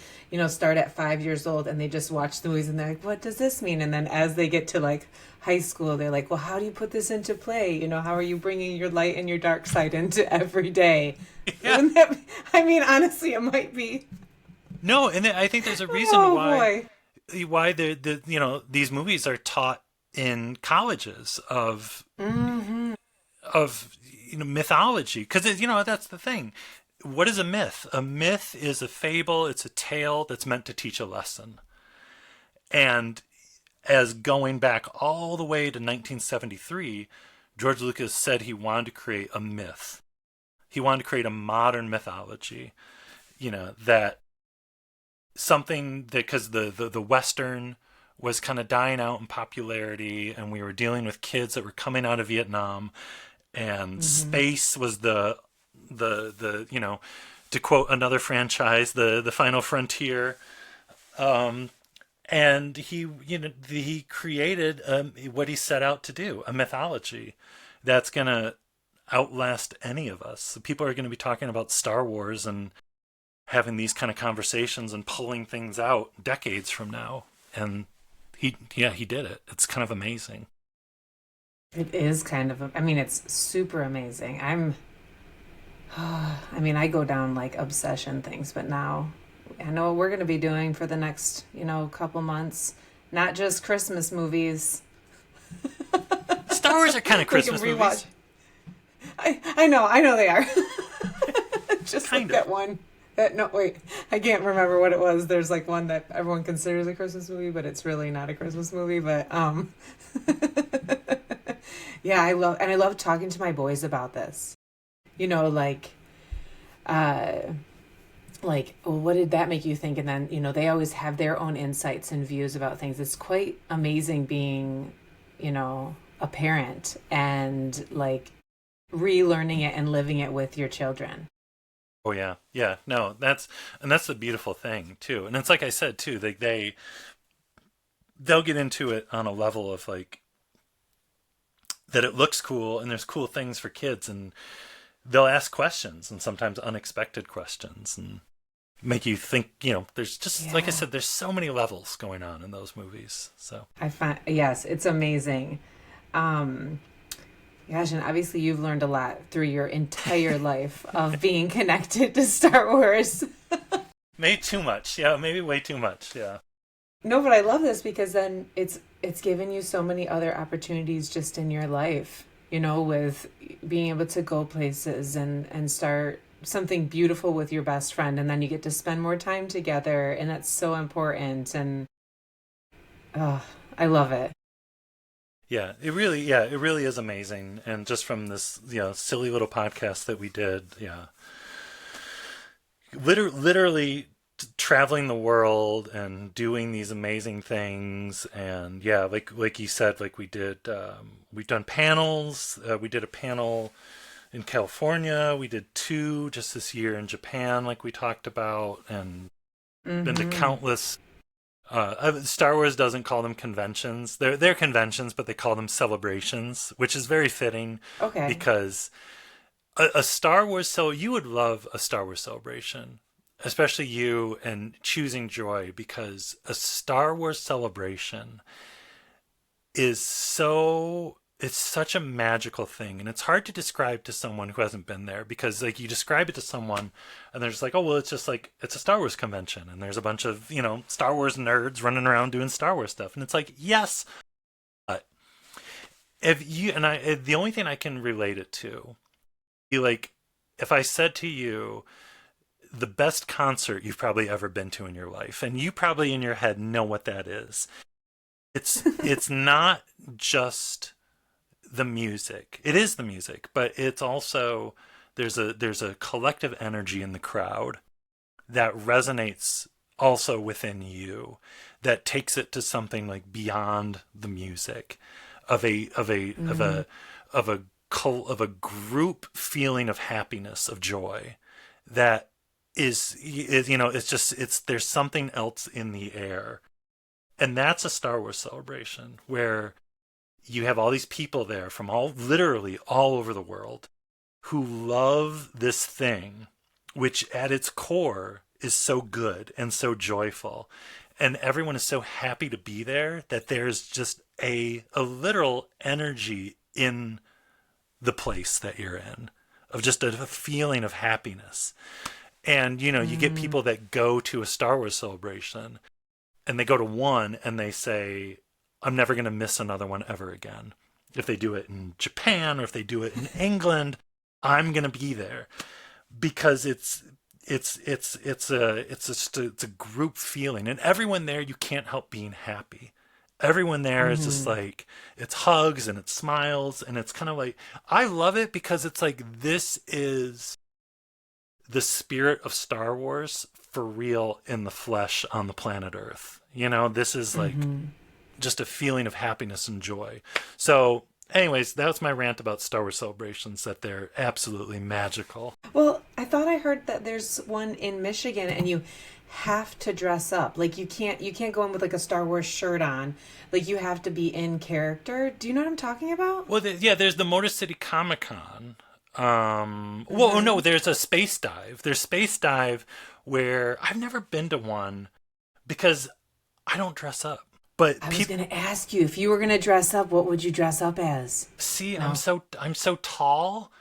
Speaker 2: start at 5 years old and they just watch the movies and they're like, what does this mean? And then as they get to like high school, they're like, well, how do you put this into play? How are you bringing your light and your dark side into every day?
Speaker 1: Yeah.
Speaker 2: I mean, honestly, it might be.
Speaker 1: No, and I think there's a reason
Speaker 2: Oh
Speaker 1: why
Speaker 2: boy.
Speaker 1: these movies are taught in colleges of mythology, because that's the thing. What is a myth? A myth is a fable. It's a tale that's meant to teach a lesson. And as going back all the way to 1973, George Lucas said he wanted to create a myth. He wanted to create a modern mythology, that something that, because the Western was kind of dying out in popularity, and we were dealing with kids that were coming out of Vietnam, and space was the to quote another franchise, the final frontier. And he created what he set out to do, a mythology that's gonna outlast any of us. People are going to be talking about Star Wars and having these kind of conversations and pulling things out decades from now. And he did it. It's kind of amazing.
Speaker 2: It is kind of, I mean, it's super amazing. I mean, I go down like obsession things, but now I know what we're going to be doing for the next, couple months. Not just Christmas movies.
Speaker 1: Star Wars are kind of Christmas movies.
Speaker 2: I know they are. Just
Speaker 1: kind
Speaker 2: like
Speaker 1: of.
Speaker 2: that one. No, wait, I can't remember what it was. There's like one that everyone considers a Christmas movie, but it's really not a Christmas movie. But yeah, I love talking to my boys about this. Like, well, what did that make you think? And then, they always have their own insights and views about things. It's quite amazing being, a parent and like relearning it and living it with your children.
Speaker 1: Oh yeah. Yeah. No, that's the beautiful thing too. And it's like I said too, they'll get into it on a level of like that it looks cool and there's cool things for kids, and they'll ask questions, and sometimes unexpected questions, and make you think, there's just, like I said, there's so many levels going on in those movies. So
Speaker 2: I find, yes, it's amazing. Gosh, and obviously you've learned a lot through your entire life of being connected to Star Wars.
Speaker 1: maybe too much. Yeah, maybe way too much. Yeah.
Speaker 2: No, but I love this because then it's given you so many other opportunities just in your life, with being able to go places and start something beautiful with your best friend, and then you get to spend more time together, and that's so important. And I llove it.
Speaker 1: Yeah, it really is amazing. And just from this, silly little podcast that we did, literally traveling the world and doing these amazing things. And like you said, like we did, we've done panels. We did a panel in California. We did 2 just this year in Japan, like we talked about, and been to countless. Star Wars doesn't call them conventions. They're conventions, but they call them celebrations, which is very fitting.
Speaker 2: Okay.
Speaker 1: Because a Star Wars, so you would love a Star Wars celebration, especially you, and choosing joy, because a Star Wars celebration is it's such a magical thing, and it's hard to describe to someone who hasn't been there, because like you describe it to someone and they're just like, oh well, it's just like it's a Star Wars convention and there's a bunch of Star Wars nerds running around doing Star Wars stuff, and it's like, yes, but if you and I, the only thing I can relate it to, like if I said to you the best concert you've probably ever been to in your life, and you probably in your head know what that is, it's not just the music. It is the music, but it's also there's a collective energy in the crowd that resonates also within you, that takes it to something like beyond the music. of a group feeling of happiness, of joy, that is there's something else in the air. And that's a Star Wars celebration, where you have all these people there from literally all over the world, who love this thing, which at its core is so good and so joyful. And everyone is so happy to be there that there's just a literal energy in the place that you're in, of just a feeling of happiness. And, you get people that go to a Star Wars celebration, and they go to one and they say, I'm never going to miss another one ever again. If they do it in Japan or if they do it in England, I'm going to be there, because it's a group feeling, and everyone there, you can't help being happy. Everyone there is just like, it's hugs and it's smiles, and it's kind of like, I love it, because it's like, this is the spirit of Star Wars for real, in the flesh, on the planet Earth. This is like just a feeling of happiness and joy. So anyways, that was my rant about Star Wars celebrations, that they're absolutely magical.
Speaker 2: Well, I thought I heard that there's one in Michigan, and you have to dress up. Like, you can't go in with like a Star Wars shirt on. Like, you have to be in character. Do you know what I'm talking about?
Speaker 1: Well, there's the Motor City Comic Con. Well, no, there's a Space Dive. There's Space Dive, where I've never been to one because I don't dress up. But
Speaker 2: I was going to ask you, if you were going to dress up, what would you dress up as?
Speaker 1: See, no. I'm so tall,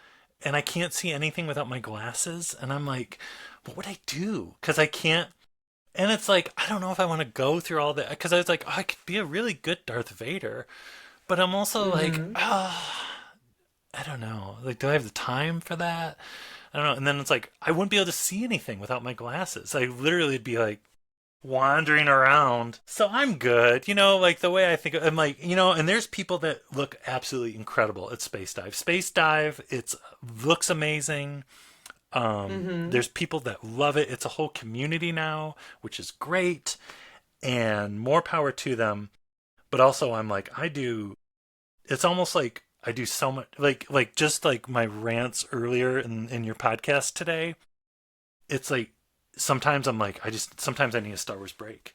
Speaker 1: and I can't see anything without my glasses, and I'm like, what would I do? Because I can't. And it's like, I don't know if I want to go through all that, because I was like, I could be a really good Darth Vader, but I'm also like, I don't know. Like, do I have the time for that? I don't know. And then it's like, I wouldn't be able to see anything without my glasses. I literally would be like wandering around. So I'm good. Like, the way I think, I'm like, and there's people that look absolutely incredible at Space Dive. Space Dive, looks amazing. There's people that love it. It's a whole community now, which is great, and more power to them. But also, I'm like, it's almost like I do so much, like just like my rants earlier in your podcast today. It's like, sometimes I'm like, sometimes I need a Star Wars break,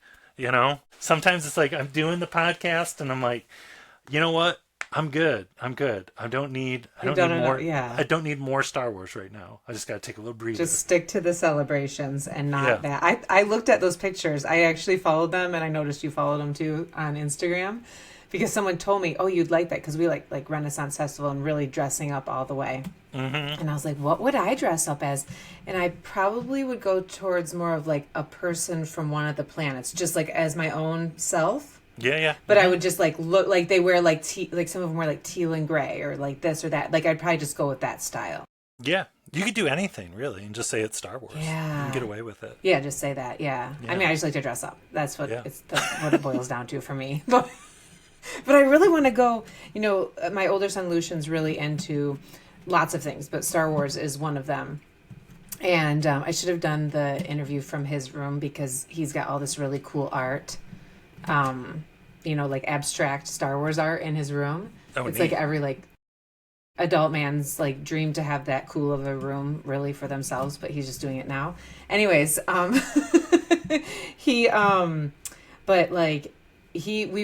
Speaker 1: Sometimes it's like, I'm doing the podcast and I'm like, you know what? I'm good. I don't need more.
Speaker 2: Yeah.
Speaker 1: I don't need more Star Wars right now. I just got to take a little breather.
Speaker 2: Just stick to the celebrations and not that. I looked at those pictures. I actually followed them, and I noticed you followed them too on Instagram, because someone told me, oh, you'd like that, because we like Renaissance Festival and really dressing up all the way. And I was like, what would I dress up as? And I probably would go towards more of like a person from one of the planets, just like as my own self.
Speaker 1: Yeah.
Speaker 2: But I would just like look like they wear like like some of them wear like teal and gray, or like this or that. Like, I'd probably just go with that style.
Speaker 1: Yeah. You could do anything really and just say it's Star Wars. Yeah. You can get away with it.
Speaker 2: Yeah, just say that. Yeah. I mean, I just like to dress up. That's what what it boils down to for me. But I really want to go, my older son Lucian's really into lots of things, but Star Wars is one of them. And I should have done the interview from his room, because he's got all this really cool art. Like abstract Star Wars art in his room. It's neat. Like every like adult man's like dream to have that cool of a room really for themselves, but he's just doing it now. Anyways, we've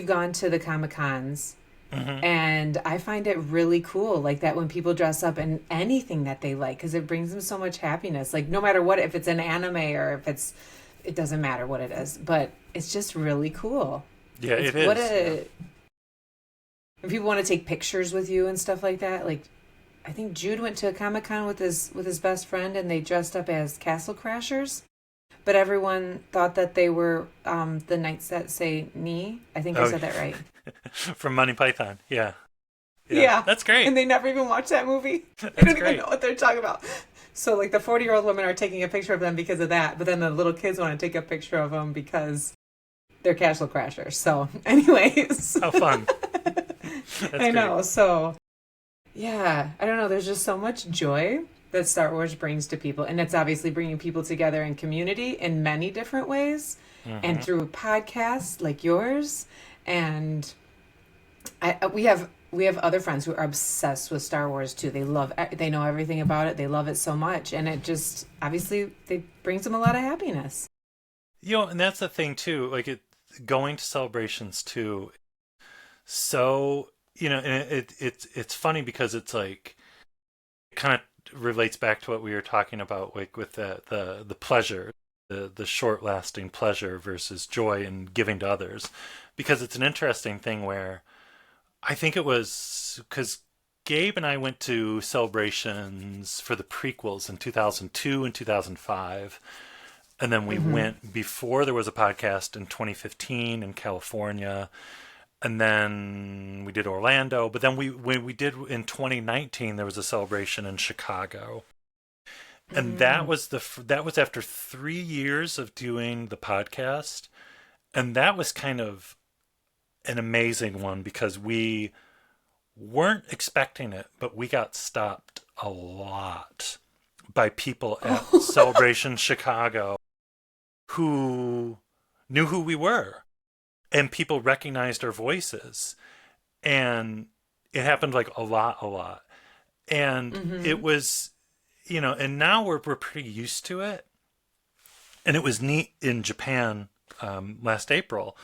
Speaker 2: gone to the Comic-Cons, and I find it really cool, like that, when people dress up in anything that they like, because it brings them so much happiness. Like, no matter what, if it's an anime or if it doesn't matter what it is, but it's just really cool.
Speaker 1: Yeah, it is.
Speaker 2: If people want to take pictures with you and stuff like that, like, I think Jude went to a Comic-Con with his best friend, and they dressed up as Castle Crashers, but everyone thought that they were the Knights That Say Ni. I think I said that right.
Speaker 1: From Monty Python, yeah.
Speaker 2: Yeah.
Speaker 1: That's great.
Speaker 2: And they never even watched that movie. They don't even know what they're talking about. So, like, the 40-year-old women are taking a picture of them because of that, but then the little kids want to take a picture of them because they're Castle Crashers. So, anyways.
Speaker 1: How fun.
Speaker 2: I know. So, yeah. I don't know. There's just so much joy that Star Wars brings to people. And it's obviously bringing people together in community in many different ways. And through podcasts like yours. And We have other friends who are obsessed with Star Wars too. They know everything about it. They love it so much, and it just obviously it brings them a lot of happiness.
Speaker 1: And that's the thing too. Like going to celebrations too. So and it's funny because it's like it kind of relates back to what we were talking about, like with the pleasure, the short lasting pleasure versus joy in giving to others, because it's an interesting thing where I think it was because Gabe and I went to celebrations for the prequels in 2002 and 2005. And then we went before there was a podcast in 2015 in California. And then we did Orlando. But then when we did in 2019, there was a celebration in Chicago. And that was after 3 years of doing the podcast. And that was kind of an amazing one because we weren't expecting it, but we got stopped a lot by people at Celebration Chicago who knew who we were, and people recognized our voices, and it happened like a lot. And it was, and now we're pretty used to it. And it was neat in Japan last April.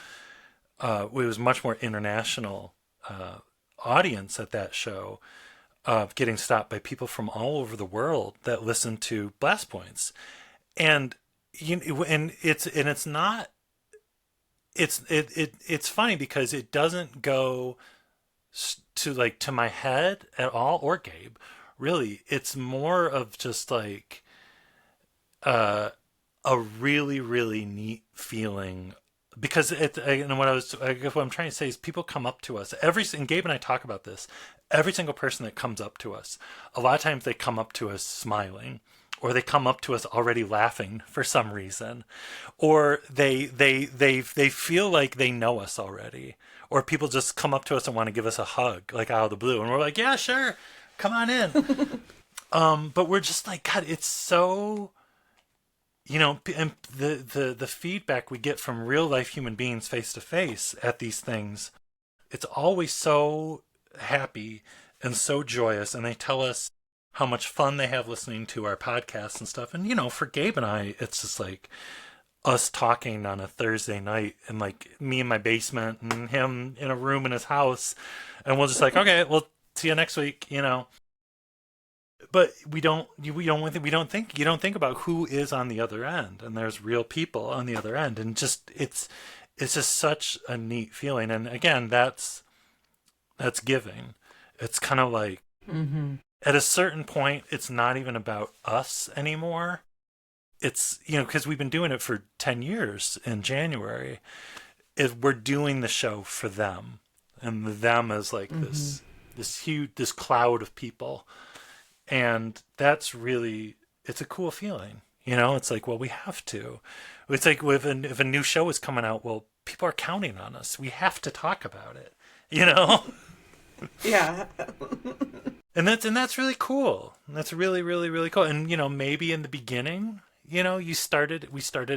Speaker 1: It was much more international audience at that show, getting stopped by people from all over the world that listen to Blast Points, and it's not. It's funny because it doesn't go to my head at all, or Gabe. Really, it's more of just like a really, really neat feeling. Because what I'm trying to say is people come up to us, and Gabe and I talk about this, every single person that comes up to us, a lot of times they come up to us smiling, or they come up to us already laughing for some reason, or they feel like they know us already, or people just come up to us and want to give us a hug, like out of the blue, and we're like, yeah, sure, come on in. But we're just like, God, it's so... and the feedback we get from real life human beings face to face at these things, it's always so happy and so joyous. And they tell us how much fun they have listening to our podcasts and stuff. And, for Gabe and I, it's just like us talking on a Thursday night, and like me in my basement and him in a room in his house. And we'll just like, okay, we'll see you next week, But you don't think about who is on the other end, and there's real people on the other end, and just it's just such a neat feeling. And again, that's giving. It's kind of like at a certain point, it's not even about us anymore. It's because we've been doing it for 10 years. In January, we're doing the show for them, and them is like this huge cloud of people. And that's really, it's a cool feeling. It's like, well, we have to. It's like if a new show is coming out, well, people are counting on us. We have to talk about it,
Speaker 2: Yeah.
Speaker 1: And that's really cool. That's really, really, really cool. And, maybe in the beginning, we started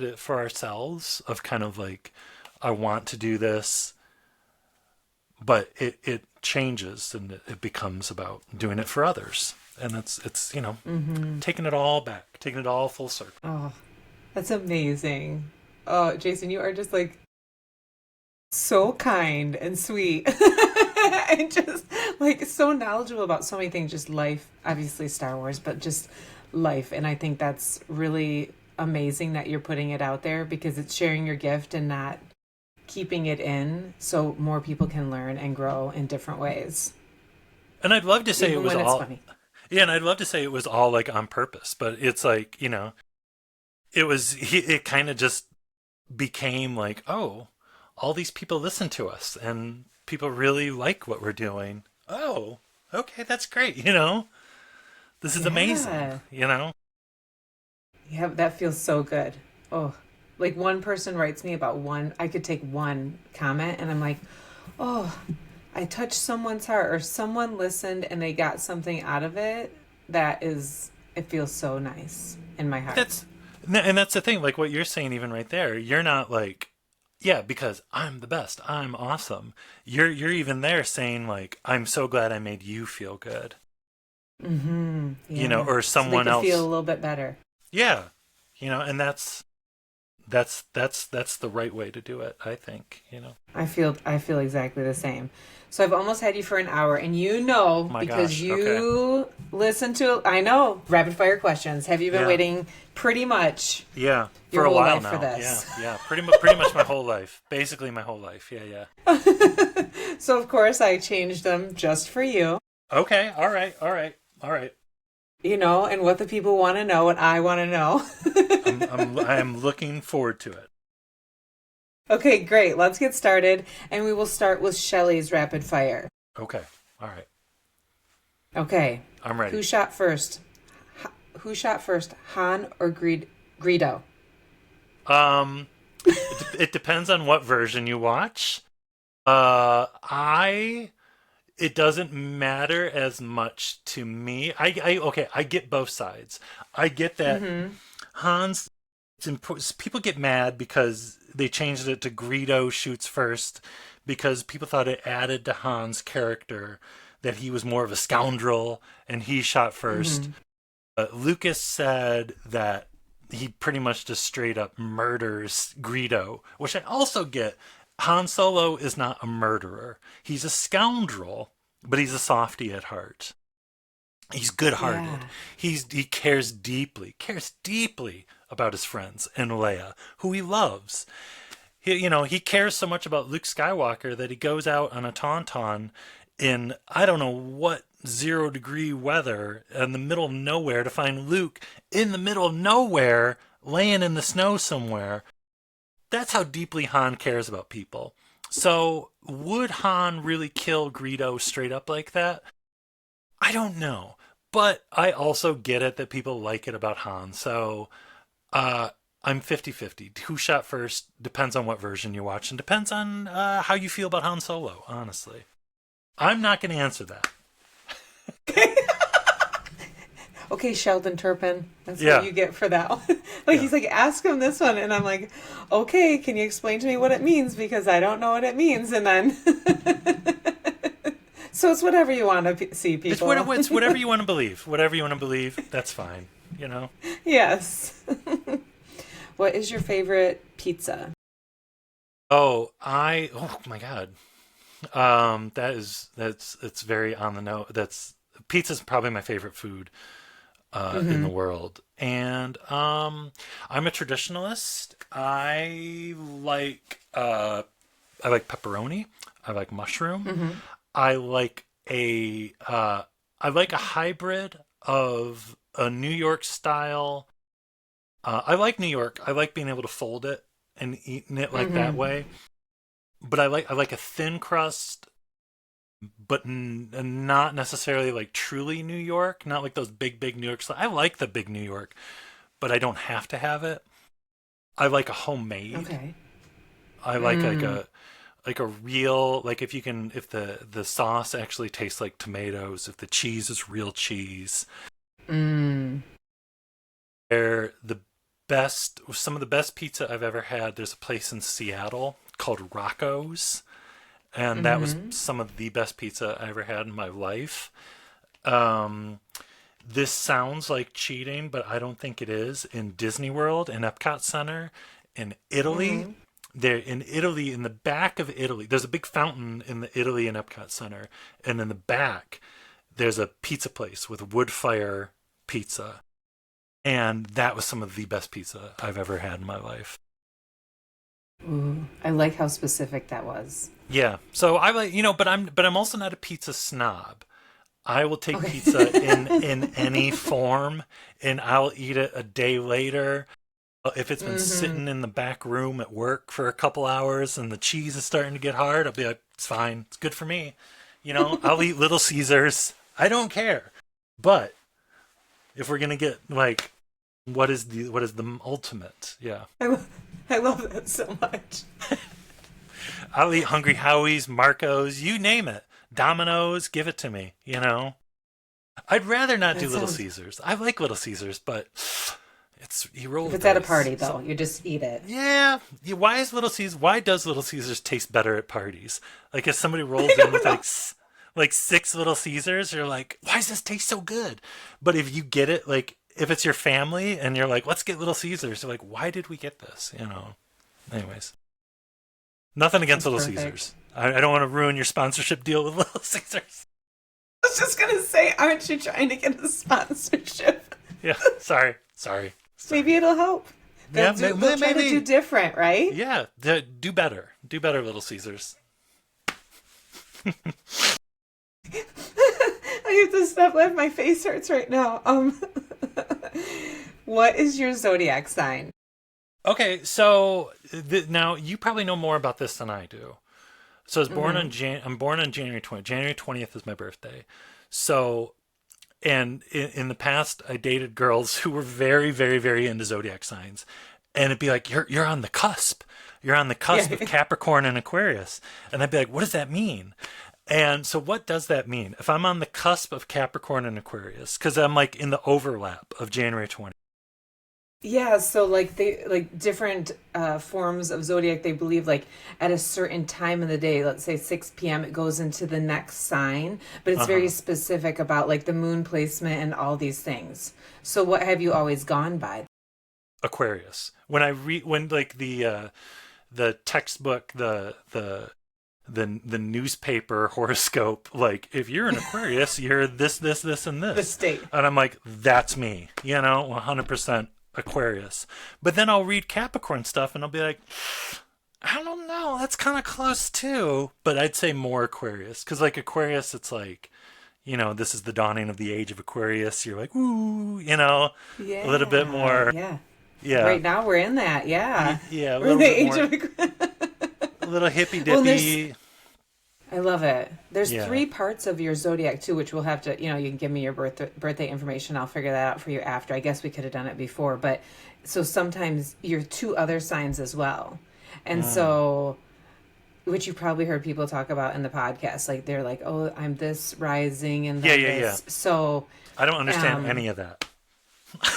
Speaker 1: it for ourselves, of kind of like, I want to do this. But it changes, and it becomes about doing it for others. And it's taking it all back, taking it all full circle.
Speaker 2: Oh, that's amazing. Oh, Jason, you are just like so kind and sweet. And just like so knowledgeable about so many things, just life, obviously Star Wars, but just life. And I think that's really amazing that you're putting it out there, because it's sharing your gift and not keeping it in, so more people can learn and grow in different ways.
Speaker 1: And I'd love to say
Speaker 2: Even
Speaker 1: it was
Speaker 2: when
Speaker 1: all
Speaker 2: it's funny.
Speaker 1: Yeah, and I'd love to say it was all like on purpose, but it's like, it kind of just became like, oh, all these people listen to us and people really like what we're doing. Oh, okay, that's great. This is amazing,
Speaker 2: Yeah, that feels so good. Oh, like one person writes me about I could take one comment and I'm like, oh, I touched someone's heart, or someone listened and they got something out of it. It feels so nice in my heart.
Speaker 1: And that's the thing, like what you're saying, even right there, you're not like, Yeah, because I'm the best. I'm awesome. You're even there saying like, I'm so glad I made you feel good.
Speaker 2: Mm-hmm.
Speaker 1: You know,
Speaker 2: Yeah.
Speaker 1: or
Speaker 2: So they
Speaker 1: someone
Speaker 2: could feel a
Speaker 1: else.
Speaker 2: little bit better.
Speaker 1: Yeah. You know, and that's the right way to do it, I think, you know.
Speaker 2: I feel exactly the same. So I've almost had you for an hour, and you know
Speaker 1: My
Speaker 2: because
Speaker 1: gosh. Okay.
Speaker 2: you listen to, I know, rapid fire questions. Have you been
Speaker 1: Yeah.
Speaker 2: waiting pretty much
Speaker 1: Yeah. For
Speaker 2: your
Speaker 1: a
Speaker 2: whole
Speaker 1: while
Speaker 2: life for
Speaker 1: now. Yeah.
Speaker 2: this?
Speaker 1: Yeah. Pretty much my whole life. Basically my whole life. Yeah, yeah.
Speaker 2: So of course I changed them just for you.
Speaker 1: Okay. All right. All right. All right.
Speaker 2: You know, and what the people want to know, what I want to know.
Speaker 1: I'm looking forward to it.
Speaker 2: Okay, great. Let's get started, and we will start with Shelley's rapid fire.
Speaker 1: Okay. All right.
Speaker 2: Okay.
Speaker 1: I'm ready.
Speaker 2: Who shot first? Who shot first, Han or Greedo?
Speaker 1: Um it depends on what version you watch. I it doesn't matter as much to me. I okay, I get both sides. I get that
Speaker 2: Mm-hmm.
Speaker 1: Hans people get mad because they changed it to Greedo shoots first because people thought it added to Han's character that he was more of a scoundrel and he shot first.
Speaker 2: Mm-hmm.
Speaker 1: Lucas said that he pretty much just straight up murders Greedo, which I also get. Han Solo is not a murderer. He's a scoundrel, but he's a softie at heart. He's good-hearted.
Speaker 2: Yeah.
Speaker 1: He cares deeply about his friends and Leia, who he loves. He cares so much about Luke Skywalker that he goes out on a tauntaun in I don't know what 0-degree weather in the middle of nowhere to find Luke in the middle of nowhere laying in the snow somewhere. That's how deeply Han cares about people. So would Han really kill Greedo straight up like that? I don't know. But I also get it that people like it about Han. So uh, I'm 50-50. Who shot first depends on what version you watch and depends on how you feel about Han Solo, honestly. I'm not going to answer that.
Speaker 2: Okay, Sheldon Turpin. That's
Speaker 1: Yeah.
Speaker 2: what you get for that one. Like,
Speaker 1: Yeah.
Speaker 2: he's like, ask him this one. And I'm like, okay, can you explain to me what it means? Because I don't know what it means. And then, so it's whatever you want to see, people.
Speaker 1: It's whatever you want to believe. Whatever you want to believe, that's fine. You know?
Speaker 2: Yes. What is your favorite pizza?
Speaker 1: Oh my God. It's very on the nose. Pizza's probably my favorite food in the
Speaker 2: Mm-hmm.
Speaker 1: world. And I'm a traditionalist. I like pepperoni. I like mushroom.
Speaker 2: Mm-hmm.
Speaker 1: I like I like a hybrid of a New York style. I like New York. I like being able to fold it and eating it like that
Speaker 2: Mm-hmm.
Speaker 1: way. But I like a thin crust, but not necessarily like truly New York. Not like those big New York. I like the big New York, but I don't have to have it. I like a homemade.
Speaker 2: Okay.
Speaker 1: I
Speaker 2: Mm.
Speaker 1: like a real like if the sauce actually tastes like tomatoes, if the cheese is real cheese.
Speaker 2: Mm.
Speaker 1: They're the best some of the best pizza I've ever had. There's a place in Seattle called Rocco's, and that was
Speaker 2: Mm-hmm.
Speaker 1: some of the best pizza I ever had in my life. Um this sounds like cheating, but I don't think it is. In Disney World in Epcot Center in Italy,
Speaker 2: Mm-hmm.
Speaker 1: there in Italy, in the back of Italy, there's a big fountain in the Italy and Epcot Center, and in the back, there's a pizza place with wood fire pizza, and that was some of the best pizza I've ever had in my life.
Speaker 2: Ooh, I like how specific that was.
Speaker 1: Yeah, so I like but I'm also not a pizza snob. I will take pizza
Speaker 2: Okay.
Speaker 1: in any form, and I'll eat it a day later. If it's been
Speaker 2: Mm-hmm.
Speaker 1: sitting in the back room at work for a couple hours and the cheese is starting to get hard, I'll be like, it's fine. It's good for me. I'll eat Little Caesars. I don't care. But if we're gonna get like, what is the ultimate? Yeah,
Speaker 2: I love that so much.
Speaker 1: I'll eat Hungry Howie's, Marco's, you name it. Domino's, give it to me. I'd rather not do
Speaker 2: That
Speaker 1: Little
Speaker 2: sounds
Speaker 1: Caesars. I like Little Caesars, but You roll
Speaker 2: If
Speaker 1: the
Speaker 2: it's at a
Speaker 1: dice.
Speaker 2: party, though, you just eat it.
Speaker 1: Yeah. Why does Little Caesars taste better at parties? Like if somebody rolls
Speaker 2: I
Speaker 1: in
Speaker 2: don't
Speaker 1: with
Speaker 2: know.
Speaker 1: like 6 Little Caesars, you're like, why does this taste so good? But if you get it, like if it's your family and you're like, let's get Little Caesars, you're like, why did we get this? Anyways, nothing against
Speaker 2: That's
Speaker 1: Little
Speaker 2: perfect.
Speaker 1: Caesars. I don't want to ruin your sponsorship deal with Little Caesars.
Speaker 2: I was just gonna say, aren't you trying to get a sponsorship?
Speaker 1: Yeah. Sorry.
Speaker 2: Maybe it'll help.
Speaker 1: Yeah,
Speaker 2: They'll try to
Speaker 1: maybe.
Speaker 2: do different, right?
Speaker 1: Yeah. Do better. Do better, Little Caesars.
Speaker 2: I have to stop laughing. My face hurts right now. What is your zodiac sign?
Speaker 1: Okay, so now you probably know more about this than I do. So I was born on I'm born on January 20th. January 20th is my birthday. So, and in the past, I dated girls who were very, very, very into zodiac signs, and it'd be like, you're on the cusp. You're on the cusp
Speaker 2: Yeah.
Speaker 1: of Capricorn and Aquarius, and I'd be like, what does that mean? And so, what does that mean? If I'm on the cusp of Capricorn and Aquarius, because I'm like in the overlap of January 20th.
Speaker 2: Yeah, so like they like different forms of zodiac, they believe like at a certain time of the day, let's say 6 p.m., it goes into the next sign, but it's very specific about like the moon placement and all these things. So what have you always gone by?
Speaker 1: Aquarius. When I read, when like the textbook, the newspaper horoscope, like if you're an Aquarius, you're this, and
Speaker 2: The
Speaker 1: this,
Speaker 2: state.
Speaker 1: and I'm like, that's me, 100% Aquarius. But then I'll read Capricorn stuff, and I'll be like, I don't know, that's kind of close too, but I'd say more Aquarius, because like Aquarius, it's like, this is the dawning of the age of Aquarius. You're like, ooh,
Speaker 2: Yeah.
Speaker 1: a little bit more,
Speaker 2: Yeah.
Speaker 1: yeah,
Speaker 2: Right now we're in that. Yeah.
Speaker 1: yeah, a
Speaker 2: We're in
Speaker 1: little
Speaker 2: the
Speaker 1: bit
Speaker 2: age
Speaker 1: more,
Speaker 2: of
Speaker 1: a little hippy
Speaker 2: Well,
Speaker 1: dippy.
Speaker 2: I love it. There's
Speaker 1: Yeah.
Speaker 2: 3 parts of your zodiac too, which we'll have to, you can give me your birthday information. I'll figure that out for you after. I guess we could have done it before, but so sometimes you're 2 other signs as well. And so, which you probably heard people talk about in the podcast, like they're like, "Oh, I'm this rising and then
Speaker 1: Yeah.
Speaker 2: this." So,
Speaker 1: I don't understand any of that.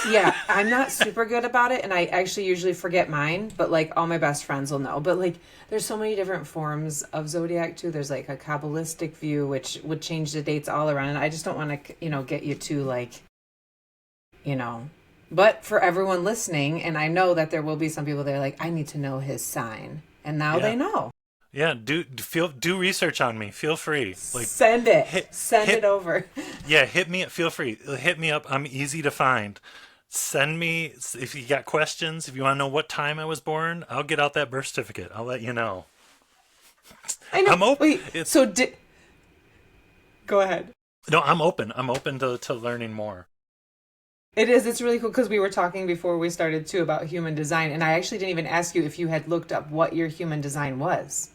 Speaker 2: yeah, I'm not super good about it, and I actually usually forget mine, but like all my best friends will know. But like there's so many different forms of zodiac too. There's like a Kabbalistic view, which would change the dates all around, and I just don't want to, get you too like, But for everyone listening, and I know that there will be some people that are like, I need to know his sign, and now they know.
Speaker 1: Yeah, do research on me. Feel free. Like
Speaker 2: Send it. Send it over.
Speaker 1: yeah, hit me. Feel free. Hit me up. I'm easy to find. Send me if you got questions. If you want to know what time I was born, I'll get out that birth certificate. I'll let you know.
Speaker 2: I know.
Speaker 1: I'm open.
Speaker 2: Wait, so go ahead.
Speaker 1: No, I'm open. I'm open to learning more.
Speaker 2: It is. It's really cool because we were talking before we started too about human design, and I actually didn't even ask you if you had looked up what your human design was.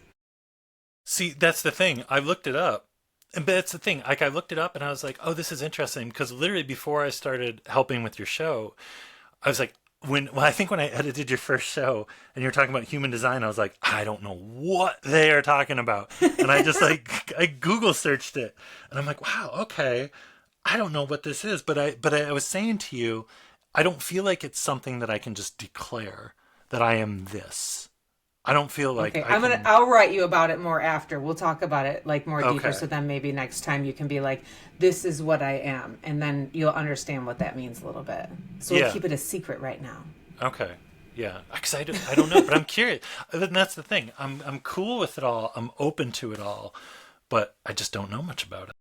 Speaker 1: See, that's the thing. I looked it up. But that's the thing. Like I looked it up and I was like, "Oh, this is interesting." Because literally before I started helping with your show, I was like, I think when I edited your first show and you're talking about human design, I was like, I don't know what they are talking about, and I just like I Google searched it, and I'm like, wow, okay, I don't know what this is, but I was saying to you, I don't feel like it's something that I can just declare that I am this. I don't feel like
Speaker 2: Okay, I'll write you about it more after. We'll talk about it like more deeper.
Speaker 1: Okay.
Speaker 2: So then maybe next time you can be like, this is what I am. And then you'll understand what that means a little bit. So we'll keep it a secret right now.
Speaker 1: Okay. Yeah. Because I don't know, but I'm curious. And that's the thing. I'm cool with it all. I'm open to it all, but I just don't know much about it.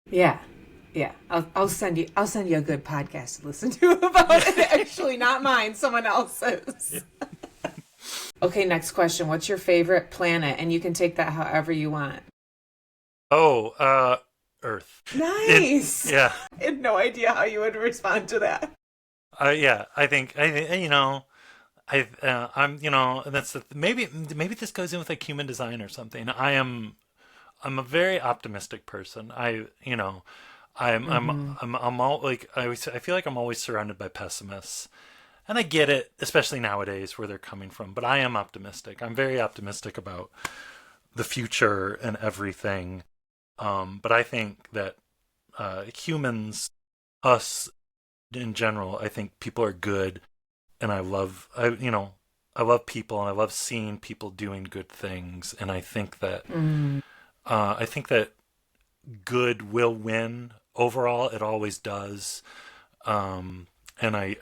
Speaker 2: Yeah. Yeah. I'll send you a good podcast to listen to about it. Actually, not mine, someone else's. Yeah. Okay, next question. What's your favorite planet? And you can take that however you want.
Speaker 1: Oh, Earth.
Speaker 2: Nice.
Speaker 1: Yeah.
Speaker 2: I had no idea how you would respond to that.
Speaker 1: Yeah. I think that's maybe this goes in with like human design or something. I'm a very optimistic person. I'm all like I feel like I'm always surrounded by pessimists. And I get it, especially nowadays where they're coming from. But I am optimistic. I'm very optimistic about the future and everything. But I think that humans, us in general, I think people are good, and I love people, and I love seeing people doing good things, and I think that good will win overall. It always does. And I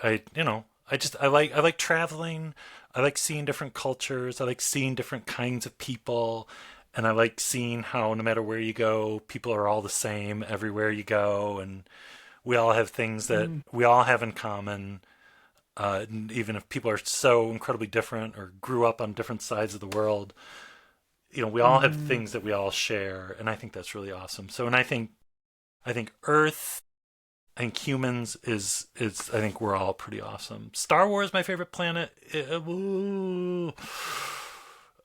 Speaker 1: like traveling. I like seeing different cultures. I like seeing different kinds of people. And I like seeing how no matter where you go, people are all the same everywhere you go. And we all have things that we all have in common. And even if people are so incredibly different or grew up on different sides of the world, we all have things that we all share. And I think that's really awesome. So, and I think Earth, I think humans I think we're all pretty awesome. Star Wars, my favorite planet.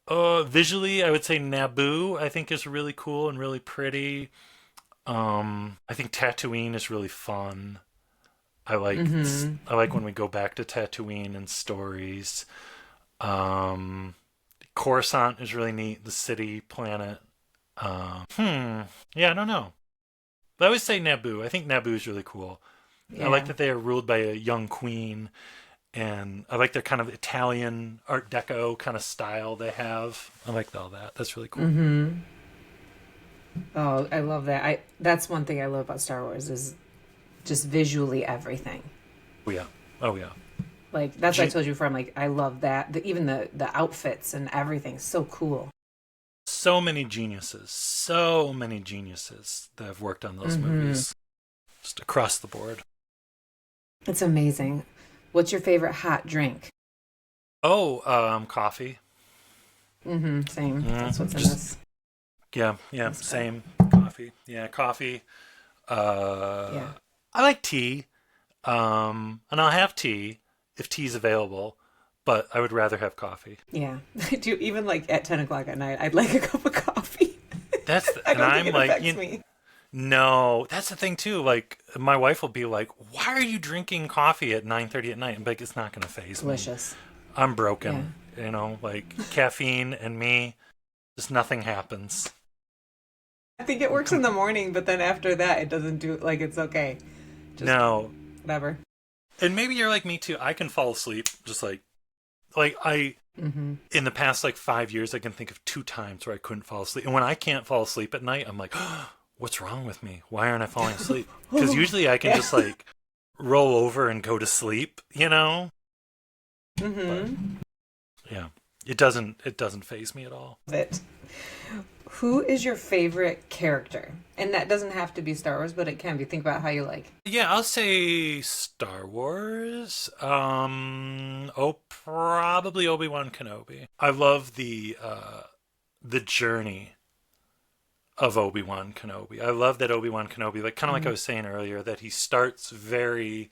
Speaker 1: Visually, I would say Naboo, I think is really cool and really pretty. I think Tatooine is really fun. I like when we go back to Tatooine and stories. Coruscant is really neat, the city planet. Yeah, I don't know. But I would say Naboo. I think Naboo is really cool. Yeah. I like that they are ruled by a young queen, and I like their kind of Italian Art Deco kind of style they have. I like all that. That's really cool.
Speaker 2: Oh, I love that. That's one thing I love about Star Wars is just visually everything.
Speaker 1: Oh yeah.
Speaker 2: Like that's what I told you before. I'm like, I love that. Even the outfits and everything, so cool.
Speaker 1: So many geniuses that have worked on those movies, just across the board.
Speaker 2: It's amazing. What's your favorite hot drink?
Speaker 1: Oh, coffee.
Speaker 2: Same. That's what's in this.
Speaker 1: Yeah, that's same. Coffee. Yeah, coffee. I like tea. And I'll have tea if tea's available, but I would rather have coffee.
Speaker 2: Yeah. I do, even like at 10 o'clock at night, I'd like a cup of coffee.
Speaker 1: And I'm like, no, that's the thing too. Like my wife will be like, why are you drinking coffee at 9:30 at night? I'm like, it's not going to faze me.
Speaker 2: Delicious.
Speaker 1: I'm broken, like caffeine and me, just nothing happens.
Speaker 2: I think it works in the morning, but then after that, it doesn't do, like, it's okay.
Speaker 1: No.
Speaker 2: Whatever.
Speaker 1: And maybe you're like me too. I can fall asleep just like in the past 5 years, I can think of 2 times where I couldn't fall asleep. And when I can't fall asleep at night, I'm like, oh, what's wrong with me? Why aren't I falling asleep? Because usually I can just roll over and go to sleep, But, yeah, it doesn't faze me at all.
Speaker 2: Who is your favorite character? And that doesn't have to be Star Wars, but it can be. Think about how you like.
Speaker 1: Yeah, I'll say Star Wars. Probably Obi-Wan Kenobi. I love the journey of Obi-Wan Kenobi. I love that Obi-Wan Kenobi, like I was saying earlier, that he starts very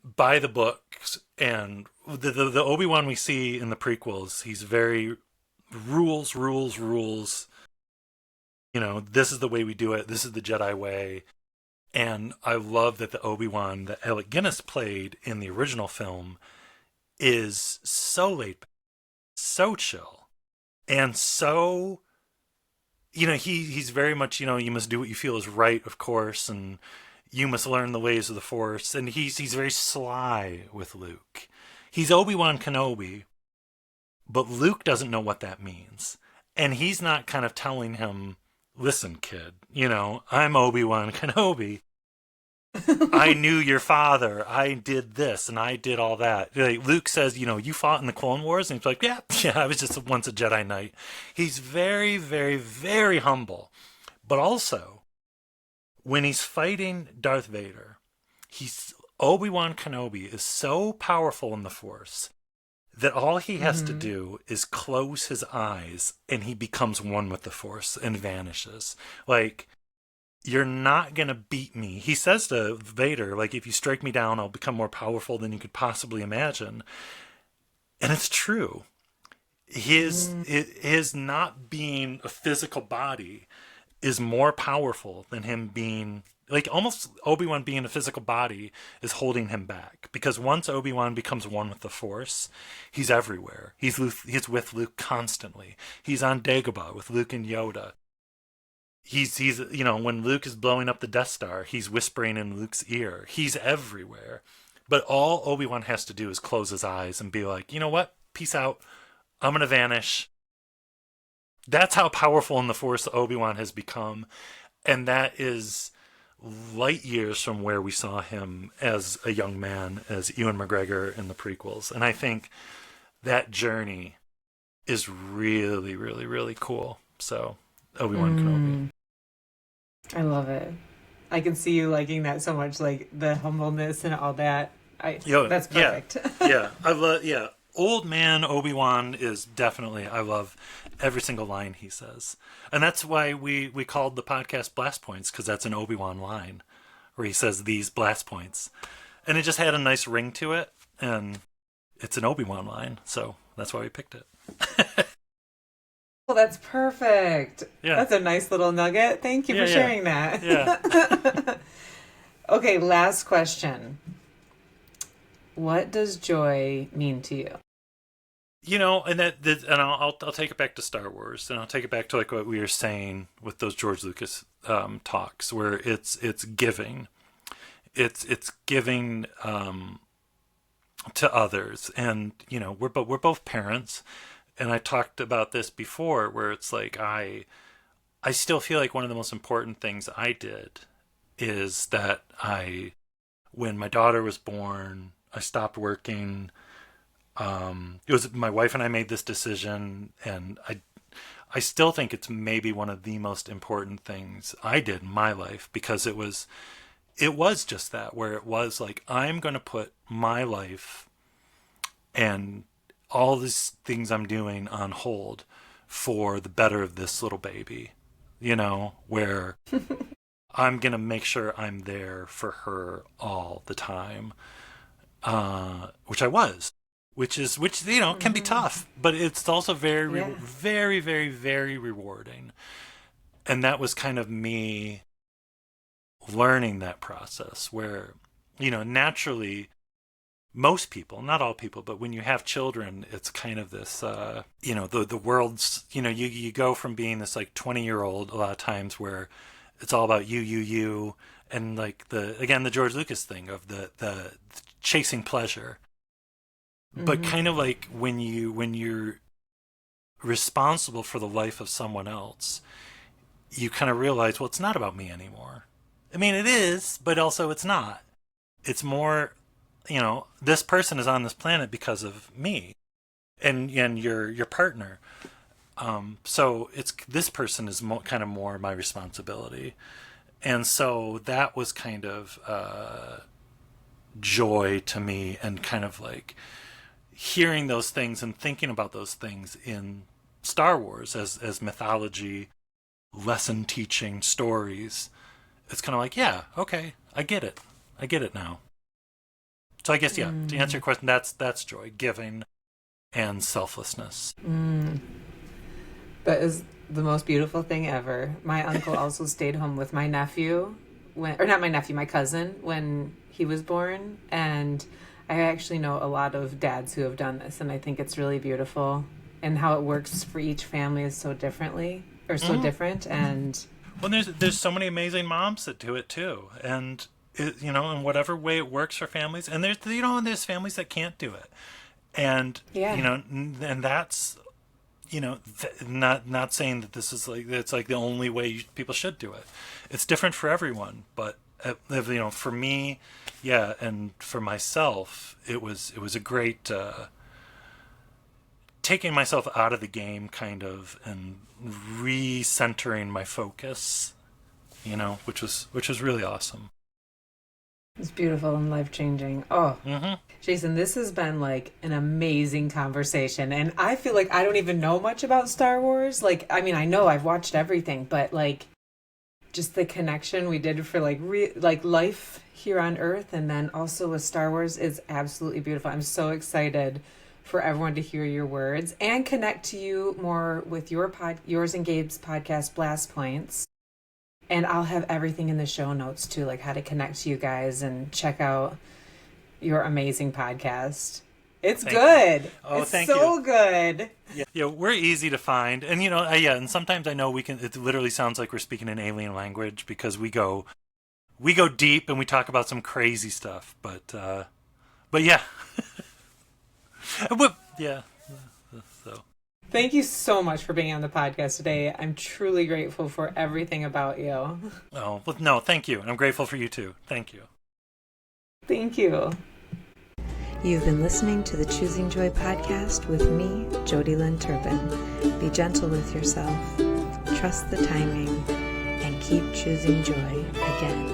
Speaker 1: by the books, and the Obi-Wan we see in the prequels, he's very rules. This is the way we do it. This is the Jedi way. And I love that the Obi-Wan that Alec Guinness played in the original film is so laid back, so chill, and so, he's very much, you must do what you feel is right, of course, and you must learn the ways of the Force. And he's very sly with Luke. He's Obi-Wan Kenobi, but Luke doesn't know what that means. And he's not kind of telling him, listen, kid, I'm Obi-Wan Kenobi. I knew your father. I did this and I did all that. Luke says, you fought in the Clone Wars. And he's like, yeah, I was just once a Jedi Knight. He's very, very, very humble. But also, when he's fighting Darth Vader, Obi-Wan Kenobi is so powerful in the Force that all he has to do is close his eyes and he becomes one with the Force and vanishes. You're not going to beat me. He says to Vader, if you strike me down, I'll become more powerful than you could possibly imagine. And it's true. His not being a physical body is more powerful than him being... almost Obi-Wan being a physical body is holding him back. Because once Obi-Wan becomes one with the Force, he's everywhere. He's with Luke constantly. He's on Dagobah with Luke and Yoda. he's when Luke is blowing up the Death Star, he's whispering in Luke's ear. He's everywhere. But all Obi-Wan has to do is close his eyes and be like, you know what? Peace out. I'm going to vanish. That's how powerful in the Force Obi-Wan has become. And that is light years from where we saw him as a young man, as Ewan McGregor in the prequels. And I think that journey is really, really, really cool. So, Obi-Wan Kenobi.
Speaker 2: I love it. I can see you liking that so much, like the humbleness and all that. That's perfect.
Speaker 1: I love. Old man Obi-Wan is definitely. I love every single line he says, and that's why we called the podcast Blast Points, because that's an Obi-Wan line where he says these blast points, and it just had a nice ring to it, and it's an Obi-Wan line, so that's why we picked it.
Speaker 2: Well, that's perfect.
Speaker 1: Yeah.
Speaker 2: That's a nice little nugget. Thank you for sharing that.
Speaker 1: Yeah.
Speaker 2: Okay, last question. What does joy mean to you?
Speaker 1: And I'll take it back to Star Wars, and I'll take it back to like what we were saying with those George Lucas talks, where it's giving, it's giving to others, and we're both parents. And I talked about this before, where it's like I still feel like one of the most important things I did is that when my daughter was born, I stopped working. It was my wife and I made this decision, and I still think it's maybe one of the most important things I did in my life, because it was just that, where it was like, I'm going to put my life and all these things I'm doing on hold for the better of this little baby, where I'm going to make sure I'm there for her all the time, which I was, which can be tough, but it's also very, very, very, very rewarding. And that was kind of me learning that process where, naturally, most people, not all people, but when you have children, it's kind of this, the world's, you go from being this like 20-year-old a lot of times where it's all about you, and like the George Lucas thing of the chasing pleasure. But kind of like when you're responsible for the life of someone else, you kind of realize, well, it's not about me anymore. I mean, it is, but also it's not. It's more, this person is on this planet because of me and your partner. So this person is kind of more my responsibility. And so that was kind of joy to me, and kind of like hearing those things and thinking about those things in Star Wars as mythology, lesson teaching stories. It's kind of like, yeah, okay, I get it now. So I guess, to answer your question, that's joy, giving and selflessness.
Speaker 2: That is the most beautiful thing ever. My uncle also stayed home with my nephew my cousin when he was born. And I actually know a lot of dads who have done this, and I think it's really beautiful. And how it works for each family is so different. And
Speaker 1: well, there's so many amazing moms that do it too, and in whatever way it works for families. And there's families that can't do it, and and that's not saying that this is like it's like the only way people should do it. It's different for everyone, but for me, and for myself, it was a great taking myself out of the game, kind of, and recentering my focus, which was really awesome.
Speaker 2: It's beautiful and life-changing. Oh, Jason, this has been like an amazing conversation, and I feel like I don't even know much about Star Wars. Like, I mean, I know I've watched everything, but like, just the connection we did for like life here on Earth, and then also with Star Wars, is absolutely beautiful. I'm so excited for everyone to hear your words and connect to you more with yours and Gabe's podcast, Blast Points. And I'll have everything in the show notes too, like how to connect to you guys and check out your amazing podcast. It's good.
Speaker 1: Oh,
Speaker 2: it's
Speaker 1: thank
Speaker 2: so
Speaker 1: you.
Speaker 2: good.
Speaker 1: Yeah, we're easy to find, and and sometimes I know we can. It literally sounds like we're speaking an alien language because we go deep and we talk about some crazy stuff. But yeah, yeah. So
Speaker 2: Thank you so much for being on the podcast today. I'm truly grateful for everything about you.
Speaker 1: oh well, no, thank you, and I'm grateful for you too. Thank you.
Speaker 2: Thank you.
Speaker 3: You've been listening to the Choosing Joy podcast with me, Jodi Lynn Turpin. Be gentle with yourself, trust the timing, and keep choosing joy again